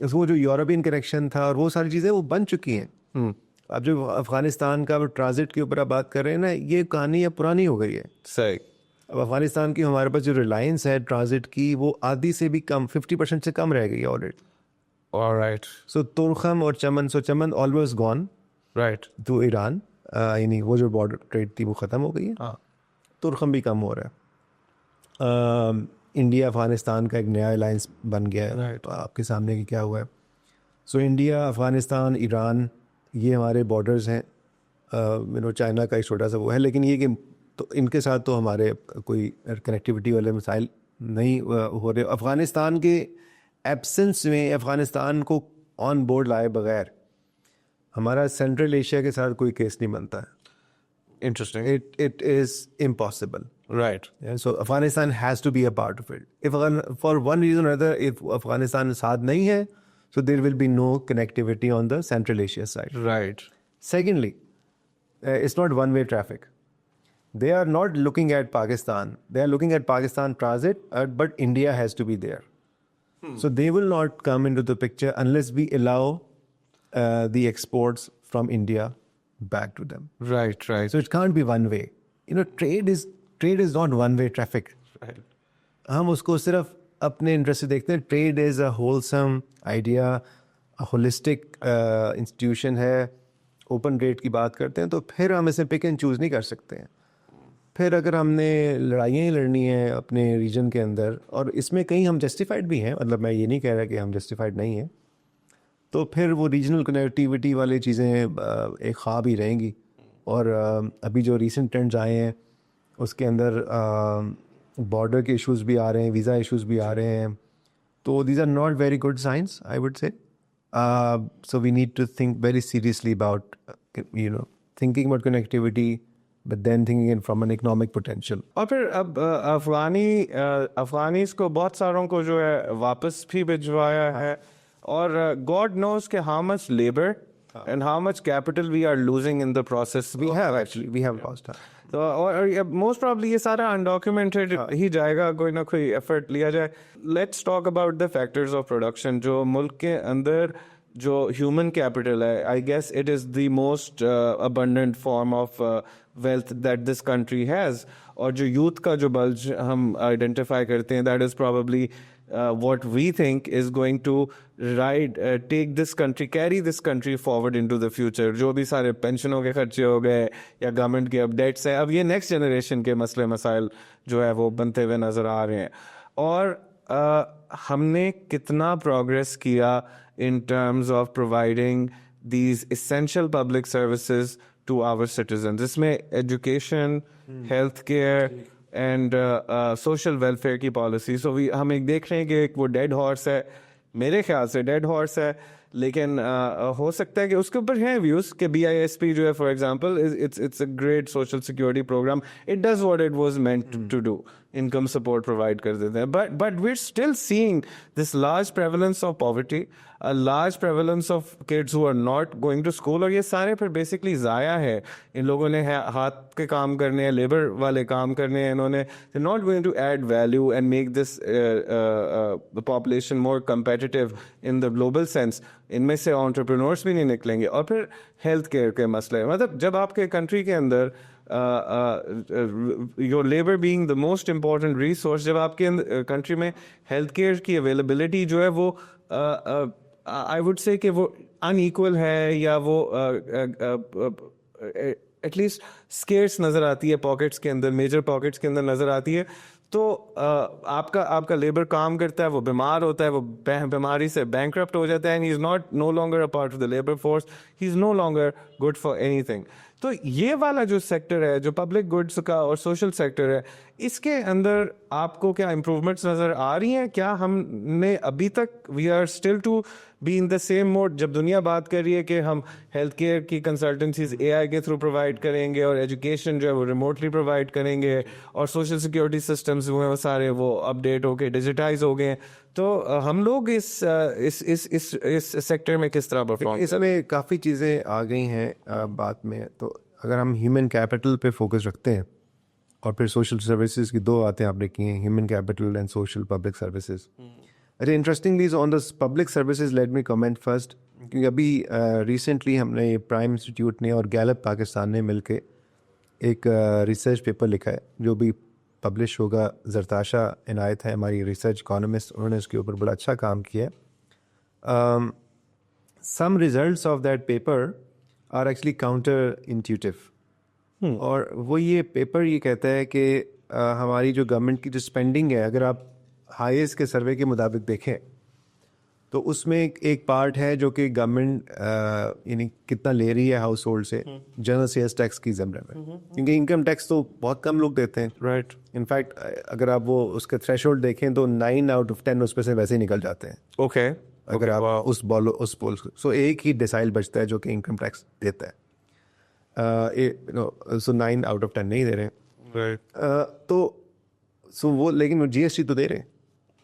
اس وہ جو یورپین کنیکشن تھا اور وہ ساری چیزیں وہ بن چکی ہیں. اب جو افغانستان کا ٹرانزٹ کے اوپر آپ بات کر رہے ہیں نا, یہ کہانی اب پرانی ہو گئی ہے. صحیح. اب افغانستان کی ہمارے پاس جو ریلائنس ہے ٹرانزٹ کی, وہ آدھی سے بھی کم, 50% سے کم رہ گئی ہے already. All right. So Torkham اور چمن, so چمن almost gone Right. to Iran, یعنی وہ جو بارڈر ٹریڈ تھی وہ ختم ہو گئی ہے. ترخم بھی کم ہو رہا ہے. انڈیا افغانستان کا ایک نیا الائنس بن گیا ہے, تو آپ کے سامنے کہ کیا ہوا ہے. سو انڈیا, افغانستان, ایران, یہ ہمارے بارڈرز ہیں. چائنا کا ایک چھوٹا سا وہ ہے, لیکن یہ کہ تو ان کے ساتھ تو ہمارے کوئی کنیکٹیوٹی والے مسائل نہیں ہو رہے. افغانستان کے ایبسنس میں, افغانستان کو آن بورڈ لائے بغیر ہمارا سینٹرل ایشیا کے ساتھ کوئی کیس نہیں بنتا ہے. Interesting. It is impossible. Right. Yeah, so Afghanistan has to be a part of it. If for one reason or other, if Afghanistan saath nahi hai, so there will be no connectivity on the Central Asia side. Right. Secondly, it's not one-way traffic. They are not looking at Pakistan. They are looking at Pakistan transit, but India has to be there. So they will not come into the picture unless we allow the exports from India back to them. Right. Right. So it can't be one way. Trade is not one way traffic. Right. ہم اس کو صرف اپنے interest سے دیکھتے ہیں. Trait is a wholesome idea, holistic institution ہے. Open rate کی بات کرتے ہیں تو پھر ہم اسے پک اینڈ چوز نہیں کر سکتے ہیں. پھر اگر ہم نے لڑائیاں ہی لڑنی ہیں اپنے ریجن کے اندر, اور اس میں کہیں ہم جسٹیفائڈ بھی ہیں, مطلب میں یہ نہیں کہہ رہا کہ ہم جسٹیفائڈ نہیں ہیں, تو پھر وہ ریجنل کنیکٹیوٹی والی چیزیں ایک خواب ہی رہیں گی. اور ابھی جو ریسنٹ ٹرینڈز آئے ہیں اس کے اندر بارڈر کے ایشوز بھی آ رہے ہیں, ویزا ایشوز بھی آ رہے ہیں, تو these are not very good signs, I would say. So we need to think very seriously about thinking about connectivity, but then thinking it from an economic potential. اور پھر اب افغانیز کو بہت ساروں کو جو ہے واپس بھی بھجوایا ہے, اور God knows کہ how much labor and how much capital we are losing in the process. We have lost. تو اور موسٹ پرابلی یہ سارا انڈاکیومنٹڈ ہی جائے گا, کوئی نہ کوئی ایفرٹ لیا جائے. Let's talk about the factors of production. جو ملک کے اندر جو ہیومن کیپٹل ہے, I guess it is the most abundant form of wealth that this country has. اور جو یوتھ کا جو بلج ہم آئیڈینٹیفائی کرتے ہیں, that is probably what we think is going to take this country, carry this country forward into the future. جو بھی سارے پینشنوں کے خرچے ہو گئے یا گورنمنٹ کے اپڈیٹس ہیں, اب یہ نیکسٹ جنریشن کے مسئلے مسائل جو ہے وہ بنتے ہوئے نظر آ رہے ہیں. اور ہم نے کتنا پروگریس کیا in terms of providing these essential public services to our citizens. اس میں education, health care and social welfare کی پالیسی. سو ہم ایک دیکھ رہے ہیں کہ ایک وہ ڈیڈ ہارس ہے, میرے خیال سے ڈیڈ ہارس ہے, لیکن ہو سکتا ہے کہ اس کے اوپر ہیں ویوز کہ BISP جو ہے for example it's a great social security programme, it does what it was meant to do, income support provide کر دیتے ہیں. But we are still seeing this large prevalence of poverty, a large prevalence of kids who are not going to school. اور یہ سارے پھر basically ضائع ہے. ان لوگوں نے ہاتھ کے کام کرنے ہیں, لیبر والے کام کرنے ہیں, انہوں نے they're not going to add value and make this population more competitive in the global sense. ان میں سے entrepreneurs بھی نہیں نکلیں گے. اور پھر ہیلتھ کیئر کے مسئلے, مطلب جب آپ کے کنٹری کے اندر your labor being the most important resource, جب آپ کے کنٹری میں ہیلتھ کیئر کی اویلیبلٹی جو ہے وہ I would say کہ وہ unequal ہے, یا وہ ایٹ لیسٹ اسکیئرس نظر آتی ہے پاکٹس کے اندر, میجر پاکٹس کے اندر نظر آتی ہے, تو آپ کا لیبر کام کرتا ہے, وہ بیمار ہوتا ہے, وہ بیماری سے بینکرپٹ ہو جاتا ہے, and he is not no longer a part of the labour force, he is no longer good for any thing. تو یہ والا جو سیکٹر ہے, جو پبلک گڈس کا اور سوشل سیکٹر ہے, اس کے اندر آپ کو کیا امپروومنٹس نظر آ رہی ہیں؟ کیا ہم نے ابھی تک we are still to be in the same mode? جب دنیا بات کر رہی ہے کہ ہم ہیلتھ کیئر کی کنسلٹنسیز AI کے تھرو پرووائڈ کریں گے, اور ایجوکیشن جو ہے وہ ریموٹلی پرووائڈ کریں گے, اور سوشل سیکورٹی سسٹمز جو ہیں وہ سارے وہ اپڈیٹ ہو کے ڈیجیٹائز ہو گئے ہیں, تو ہم لوگ اس سیکٹر میں کس طرح پرفارم؟ اس میں کافی چیزیں آ گئی ہیں بات میں. تو اگر ہم ہیومن کیپٹل پہ فوکس رکھتے ہیں, اور پھر سوشل سروسز کی دو باتیں آپ نے کی ہیں, human capital and social public services. اچھا, interestingly on the public services let me comment first, کیونکہ ابھی ریسنٹلی ہم نے پرائم انسٹیٹیوٹ نے اور گیلپ پاکستان نے مل کے ایک ریسرچ پیپر لکھا ہے جو بھی پبلش ہوگا. زرتاشا عنایت ہے ہماری ریسرچ اکانومسٹ, انہوں نے اس کے اوپر بڑا اچھا کام کیا ہے. some results of that paper are actually counter-intuitive. اور وہ یہ پیپر یہ کہتا ہے کہ ہماری جو گورنمنٹ کی جو اسپینڈنگ ہے، اگر آپ ہائیسٹ کے سروے کے مطابق دیکھیں تو اس میں ایک پارٹ ہے جو کہ گورنمنٹ یعنی کتنا لے رہی ہے ہاؤس ہولڈ سے جنرل سیلس ٹیکس کی ضمن میں، کیونکہ انکم ٹیکس تو بہت کم لوگ دیتے ہیں. رائٹ. انفیکٹ اگر آپ وہ اس کے تھریش ہولڈ دیکھیں تو 9 out of 10 اس پہ سے ویسے ہی نکل جاتے ہیں. اوکے. اگر آپ اس پول سو ایک ہی ڈیسائل بچتا ہے جو کہ انکم ٹیکس دیتا ہے. سو 9 out of 10 نہیں دے رہے ہیں. تو سو وہ لیکن وہ جی ایس ٹی تو دے رہے ہیں،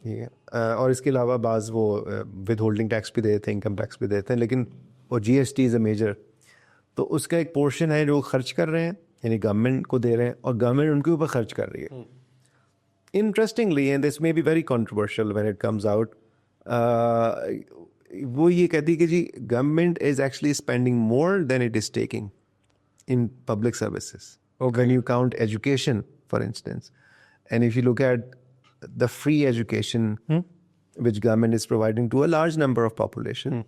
ٹھیک ہے. اور اس کے علاوہ بعض وہ ود ہولڈنگ ٹیکس بھی دیتے ہیں، انکم ٹیکس بھی دیتے ہیں، لیکن وہ جی ایس ٹی از اے میجر. تو اس کا ایک پورشن ہے جو خرچ کر رہے ہیں، یعنی گورنمنٹ کو دے رہے ہیں اور گورنمنٹ ان کے اوپر خرچ کر رہی ہے. Interestingly and this may be very controversial when it comes out, وہ یہ کہتی ہے کہ جی government is actually spending more than it is taking in public services. When you count education, for instance, and if you look at the free education which government is providing to a large number of population,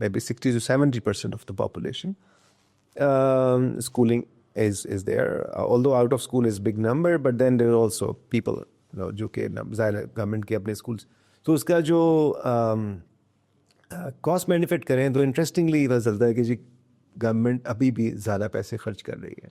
maybe 60 to 70% of the population, schooling is there. Although out of school is big number, but then there are also people, جو کہ government کے اپنے schools. تو اس کا جو cost benefit کریں تو interestingly پتہ چلتا ہے کہ جی گورنمنٹ ابھی بھی زیادہ پیسے خرچ کر رہی ہے.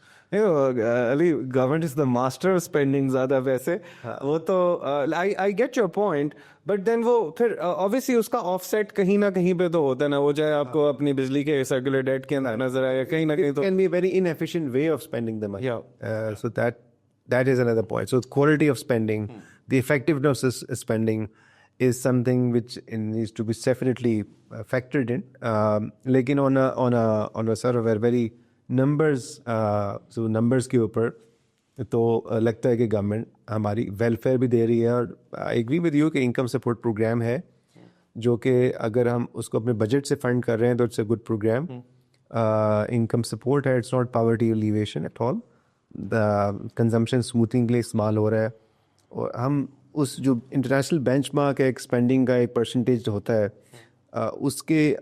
علی government is the master of spending زیادہ پیسے. وہ تو I get your point, but then وہ پھر اوبیسلی اس کا آف سیٹ کہیں نہ کہیں پہ تو ہوتا ہے نا. وہ چاہے آپ کو اپنی بجلی کے سرکولر ڈیٹ کے اندر نظر آئے کہیں نہ کہیں تو can be very inefficient way of spending the money. So that is another point. So quality of spending, the effectiveness of spending is something which needs to be definitely factored in. لیکن on a sort of a very numbers کے اوپر تو لگتا ہے کہ government ہماری welfare بھی دے رہی ہے. اور آئی ایگری ود یو کہ انکم سپورٹ پروگرام ہے جو کہ اگر ہم اس کو اپنے بجٹ سے فنڈ کر رہے ہیں تو it's a good programme. Income support ہے، it's not poverty alleviation at all. Consumption smoothing کے لیے استعمال ہو رہا ہے. اور ہم اس جو انٹرنیشنل بینچ مارک ہے ایک اسپینڈنگ کا ایک پرسنٹیج ہوتا ہے اس کے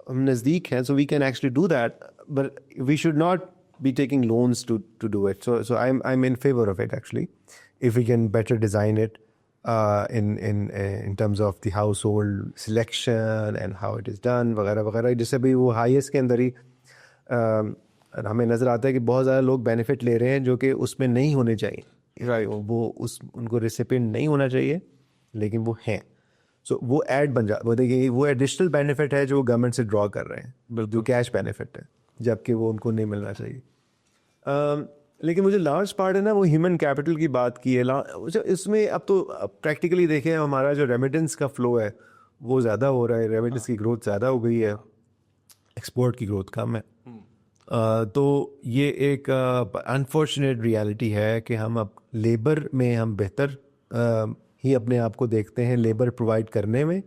ہم نزدیک ہیں. So we can actually do that, but we should not be taking loans to do it. So I'm in favor of it actually, if we can better design it in terms of the household selection and how it is done وغیرہ وغیرہ. جیسے بھی وہ highest کے اندر ہی ہمیں نظر آتا ہے کہ بہت زیادہ لوگ بینیفٹ لے رہے ہیں جو کہ اس میں نہیں ہونے چاہیے. وہ ان کو ریسیپینٹ نہیں ہونا چاہیے لیکن وہ ہیں. سو وہ ایڈ بن وہ دیکھیے وہ ایڈیشنل بینیفٹ ہے جو وہ گورنمنٹ سے ڈرا کر رہے ہیں، جو کیش بینیفٹ ہے، جبکہ وہ ان کو نہیں ملنا چاہیے. لیکن مجھے لارج پارٹ ہے نا وہ ہیومن کیپٹل کی بات کی ہے. اس میں اب تو پریکٹیکلی دیکھیں ہمارا جو ریمیٹنس کا فلو ہے وہ زیادہ ہو رہا ہے، ریمیٹنس کی گروتھ زیادہ ہو گئی ہے، ایکسپورٹ کی گروتھ کم ہے. تو یہ ایک انفارچونیٹ ریالٹی ہے کہ ہم اب لیبر میں ہم بہتر ہی اپنے آپ کو دیکھتے ہیں لیبر پرووائڈ کرنے میں،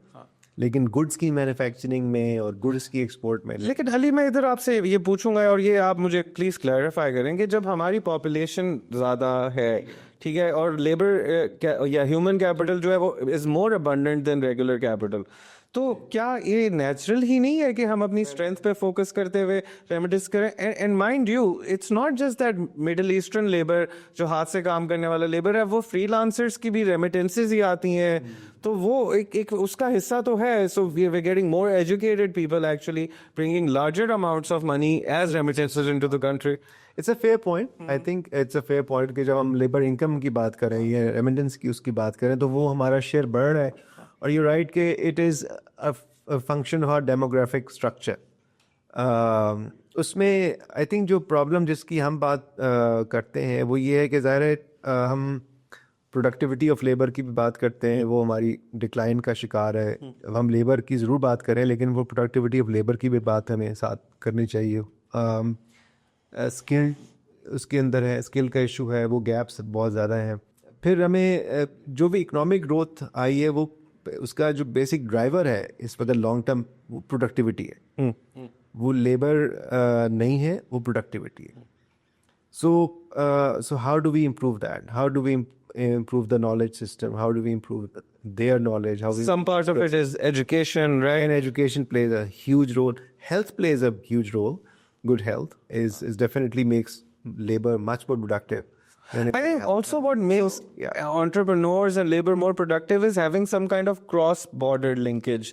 لیکن گڈس کی مینوفیکچرنگ میں اور گڈس کی ایکسپورٹ میں. لیکن علی میں ادھر آپ سے یہ پوچھوں گا اور یہ آپ مجھے پلیز کلیریفائی کریں کہ جب ہماری پاپولیشن زیادہ ہے، ٹھیک ہے، اور لیبر یا ہیومن کیپٹل جو ہے وہ is more abundant than regular capital, تو کیا یہ نیچرل ہی نہیں ہے کہ ہم اپنی اسٹرینتھ پہ فوکس کرتے ہوئے ریمیڈیز کریں؟ And mind you it's not just that Middle Eastern labour جو ہاتھ سے کام کرنے والا لیبر ہے، وہ فری لانسرس کی بھی ریمیٹنسز ہی آتی ہیں، تو وہ ایک اس کا حصہ تو ہے. So we are getting more educated people actually bringing larger amounts of money as remittances into the country. It's a fair point. I think it's a fair point کہ جب ہم لیبر انکم کی بات کریں یا ریمیٹنس کی اس کی بات کریں تو وہ ہمارا شیئر بڑھ رہا ہے. اور یو رائٹ کہ it is a function of demographic structure. اس میں آئی تھنک جو پرابلم جس کی ہم بات کرتے ہیں وہ یہ ہے کہ ظاہر ہے ہم پروڈکٹیوٹی آف لیبر کی بھی بات کرتے ہیں، وہ ہماری ڈکلائن کا شکار ہے. ہم لیبر کی ضرور بات کریں لیکن وہ پروڈکٹیوٹی آف لیبر کی بھی بات ہمیں ساتھ کرنی چاہیے. اسکل اس کے اندر ہے، اسکل کا ایشو ہے، وہ گیپس بہت زیادہ ہیں. پھر ہمیں جو بھی اکنامک گروتھ آئی ہے وہ اس کا جو بیسک ڈرائیور ہے اس وقت لانگ ٹرم وہ پروڈکٹیوٹی ہے، وہ لیبر نہیں ہے، وہ پروڈکٹیوٹی ہے. So how do we improve that? How do we improve the knowledge system? How do we improve their knowledge, how we, Some part of it is education, right? and education plays a huge role. Health plays a huge role. Good health is definitely makes labor much more productive. And I think also what makes entrepreneurs and labor more productive is having some kind of cross-border linkage.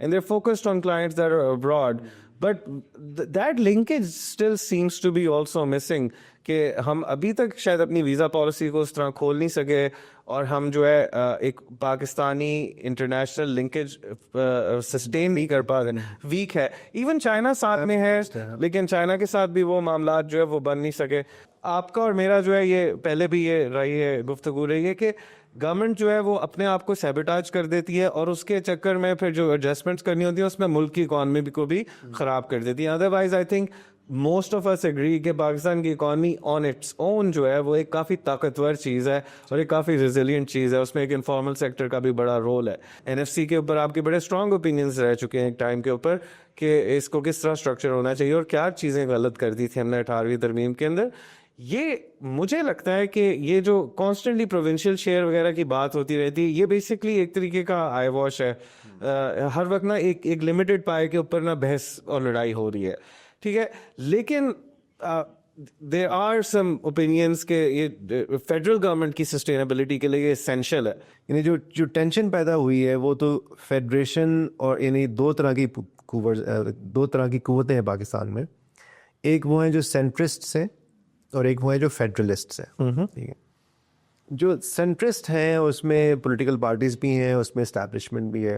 and they're focused on clients that are abroad. But that linkage still seems to be also missing کہ ہم ابھی تک شاید اپنی visa policy کو اس طرح کھول نہیں سکے اور ہم جو ہے ایک پاکستانی انٹرنیشنل لنکیج سسٹین نہیں کر پا رہے, ویک ہے. ایون چائنا ساتھ میں ہے لیکن چائنا کے ساتھ بھی وہ معاملات جو ہے وہ بن نہیں سکے. آپ کا اور میرا جو ہے یہ پہلے بھی یہ رہی ہے گفتگو رہی ہے کہ گورنمنٹ جو ہے وہ اپنے آپ کو سیبوٹاج کر دیتی ہے اور اس کے چکر میں پھر جو ایڈجسٹمنٹس کرنی ہوتی ہیں اس میں ملک کی اکانومی کو بھی خراب کر دیتی ہے. Otherwise I think most of us agree کہ پاکستان کی اکانومی آن اٹس اون جو ہے وہ ایک کافی طاقتور چیز ہے اور ایک کافی ریزیلینٹ چیز ہے. اس میں ایک انفارمل سیکٹر کا بھی بڑا رول ہے. NFC کے اوپر آپ کے بڑے اسٹرانگ اوپینینس رہ چکے ہیں ایک ٹائم کے اوپر کہ اس کو کس طرح اسٹرکچر ہونا چاہیے اور کیا چیزیں غلط کر دی تھی ہم نے 18ویں ترمیم کے اندر. یہ مجھے لگتا ہے کہ یہ جو کانسٹنٹلی پروونشل شیئر وغیرہ کی بات ہوتی رہتی ہے یہ بیسکلی ایک طریقے کا آئی واش ہے. ہر وقت نا ایک لمیٹڈ پائے کے اوپر نا بحث اور لڑائی ہو رہی ہے, ٹھیک ہے. لیکن دیر آر سم اوپینینس کہ یہ فیڈرل گورنمنٹ کی سسٹینیبلٹی کے لیے اسینشیل ہے. یعنی جو ٹینشن پیدا ہوئی ہے وہ تو فیڈریشن اور یعنی دو طرح کی قوتیں ہیں پاکستان میں. ایک وہ ہیں جو سینٹرسٹ ہیں اور ایک وہ ہے جو فیڈرلسٹ ہیں. ٹھیک ہے, جو سینٹرسٹ ہیں اس میں پولیٹیکل پارٹیز بھی ہیں, اس میں اسٹیبلشمنٹ بھی ہے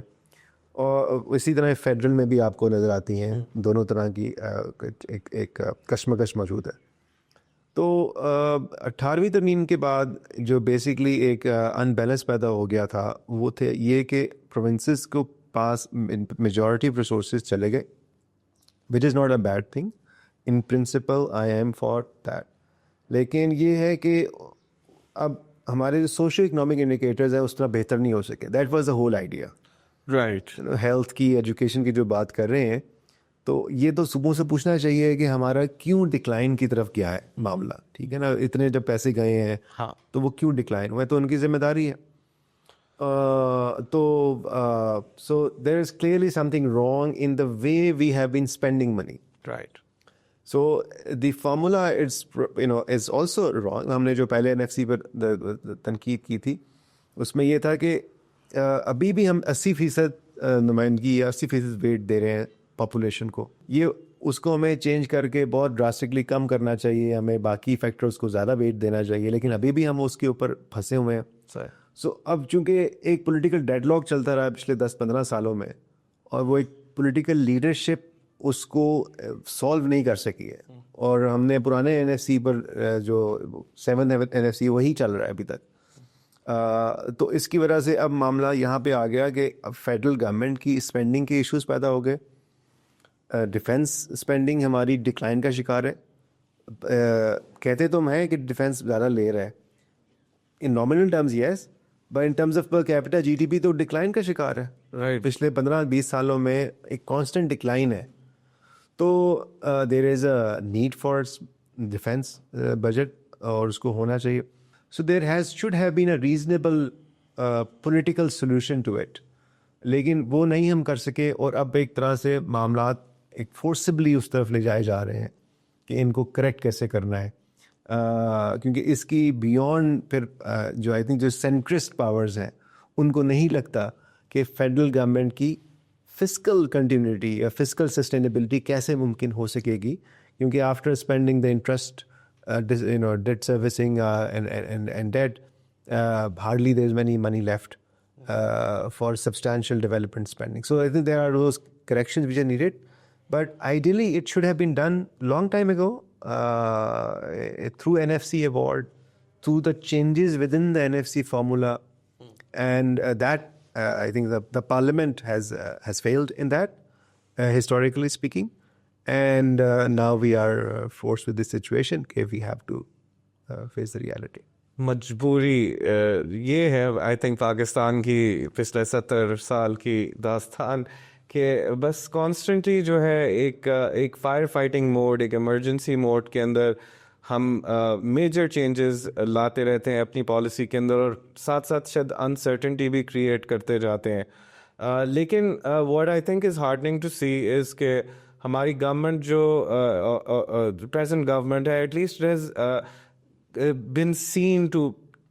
اور اسی طرح فیڈرل میں بھی آپ کو نظر آتی ہیں دونوں طرح کی ایک کشمکش موجود ہے. تو 18ویں ترمیم کے بعد جو بیسکلی ایک ان بیلنس پیدا ہو گیا تھا وہ تھے یہ کہ پروونسز کو پاس میجورٹی آف ریسورسز چلے گئے, which is not a bad thing in principle, I am for that. لیکن یہ ہے کہ اب ہمارے جو سوشو اکنامک انڈیکیٹرز ہیں اس طرح بہتر نہیں ہو سکے. That was the whole idea, right. Health کی, ایجوکیشن کی جو بات کر رہے ہیں تو یہ تو صبح سے پوچھنا چاہیے کہ ہمارا کیوں ڈکلائن کی طرف کیا ہے معاملہ, ٹھیک ہے نا. اتنے جب پیسے گئے ہیں تو وہ کیوں ڈکلائن ہوئے, تو ان کی ذمہ داری ہے. تو so there is clearly something wrong in the way we have been spending money, right. So the formula is also wrong. ہم نے جو پہلے NFC پر تنقید کی تھی اس میں یہ تھا کہ ابھی بھی ہم 80% نمائندگی یا 80% ویٹ دے رہے ہیں پاپولیشن کو. یہ اس کو ہمیں چینج کر کے بہت ڈراسٹکلی کم کرنا چاہیے, ہمیں باقی فیکٹرز کو زیادہ ویٹ دینا چاہیے, لیکن ابھی بھی ہم اس کے اوپر پھنسے ہوئے ہیں. سو اب چونکہ ایک پولیٹیکل ڈیڈ لاک چلتا رہا پچھلے 10-15 سالوں میں اور وہ ایک پولیٹیکل لیڈرشپ اس کو سالو نہیں کر سکی ہے, اور ہم نے پرانے NFC پر جو 7th NFC وہی چل رہا ہے ابھی تک. تو اس کی وجہ سے اب معاملہ یہاں پہ آ گیا کہ اب فیڈرل گورنمنٹ کی اسپینڈنگ کے ایشوز پیدا ہو گئے. ڈیفینس اسپینڈنگ ہماری ڈکلائن کا شکار ہے. کہتے تو ہم ہیں کہ ڈیفینس زیادہ لے رہا ہے in nominal terms, yes, but in terms of per capita GDP تو ڈکلائن کا شکار ہے. پچھلے 15-20 سالوں میں ایک کانسٹنٹ ڈکلائن ہے. تو there is a need for defence budget اور اس کو ہونا چاہیے. So there should have been a reasonable political solution to it, لیکن وہ نہیں ہم کر سکے. اور اب ایک طرح سے معاملات ایک فورسبلی اس طرف لے جائے جا رہے ہیں کہ ان کو کریکٹ کیسے کرنا ہے, کیونکہ اس کی بیونڈ پھر جو آئی تھنک جو سینٹرسٹ پاورز ہیں ان کو نہیں لگتا کہ فیڈرل گورنمنٹ کی فسکل کنٹینیوٹی یا فسکل سسٹینیبلٹی کیسے ممکن ہو سکے گی, کیونکہ after spending the interest debt servicing and debt, hardly there is many money left for substantial development spending. So I think there are those corrections which are needed, but ideally it should have been done long time ago through NFC award, through the changes within the NFC formula, and that I think the parliament has failed in that, historically speaking. And now we are forced with this situation. Okay, we have to face the reality. مجبوری یہ ہے I think Pakistan کی پچھلے 70 سال کی داستان کہ بس کانسٹنٹلی جو ہے ایک فائر فائٹنگ موڈ، ایک ایمرجنسی موڈ کے اندر ہم میجر چینجز لاتے رہتے ہیں اپنی پالیسی کے اندر، اور ساتھ ساتھ شاید انسرٹنٹی بھی کریٹ کرتے جاتے ہیں. لیکن what I think is hardening to see is کہ ہماری گورنمنٹ جو پریزنٹ گورنمنٹ ہے at least has been seen to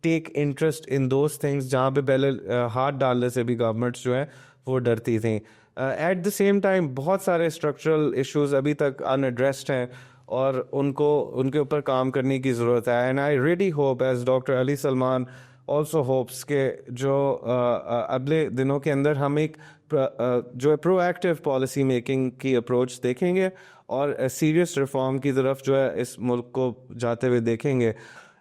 take interest in those things جہاں پہ پہلے ہاتھ ڈالنے سے بھی گورنمنٹس جو ہیں وہ ڈرتی تھیں. ایٹ دا سیم ٹائم بہت سارے اسٹرکچرل ایشوز ابھی تک ان ایڈریسڈ ہیں اور ان کے اوپر کام کرنے کی ضرورت ہے. And I really hope as doctor Ali Salman also hopes کہ جو اگلے دنوں کے اندر ہم ایک جو ہے پرو ایکٹیو پالیسی میکنگ کی اپروچ دیکھیں گے اور سیریس ریفارم کی طرف جو ہے اس ملک کو جاتے ہوئے دیکھیں گے.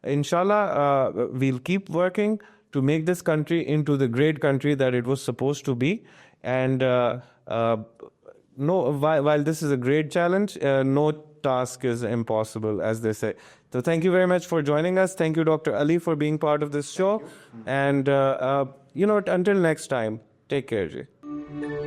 انشاءاللہ we'll keep working to make this country into the great country that it was suppose to be. And no, while this is a great challenge, no task is impossible, as they say. So thank you very much for joining us. Thank you, Dr. Ali, for being part of this show. And, until next time, take care, ji.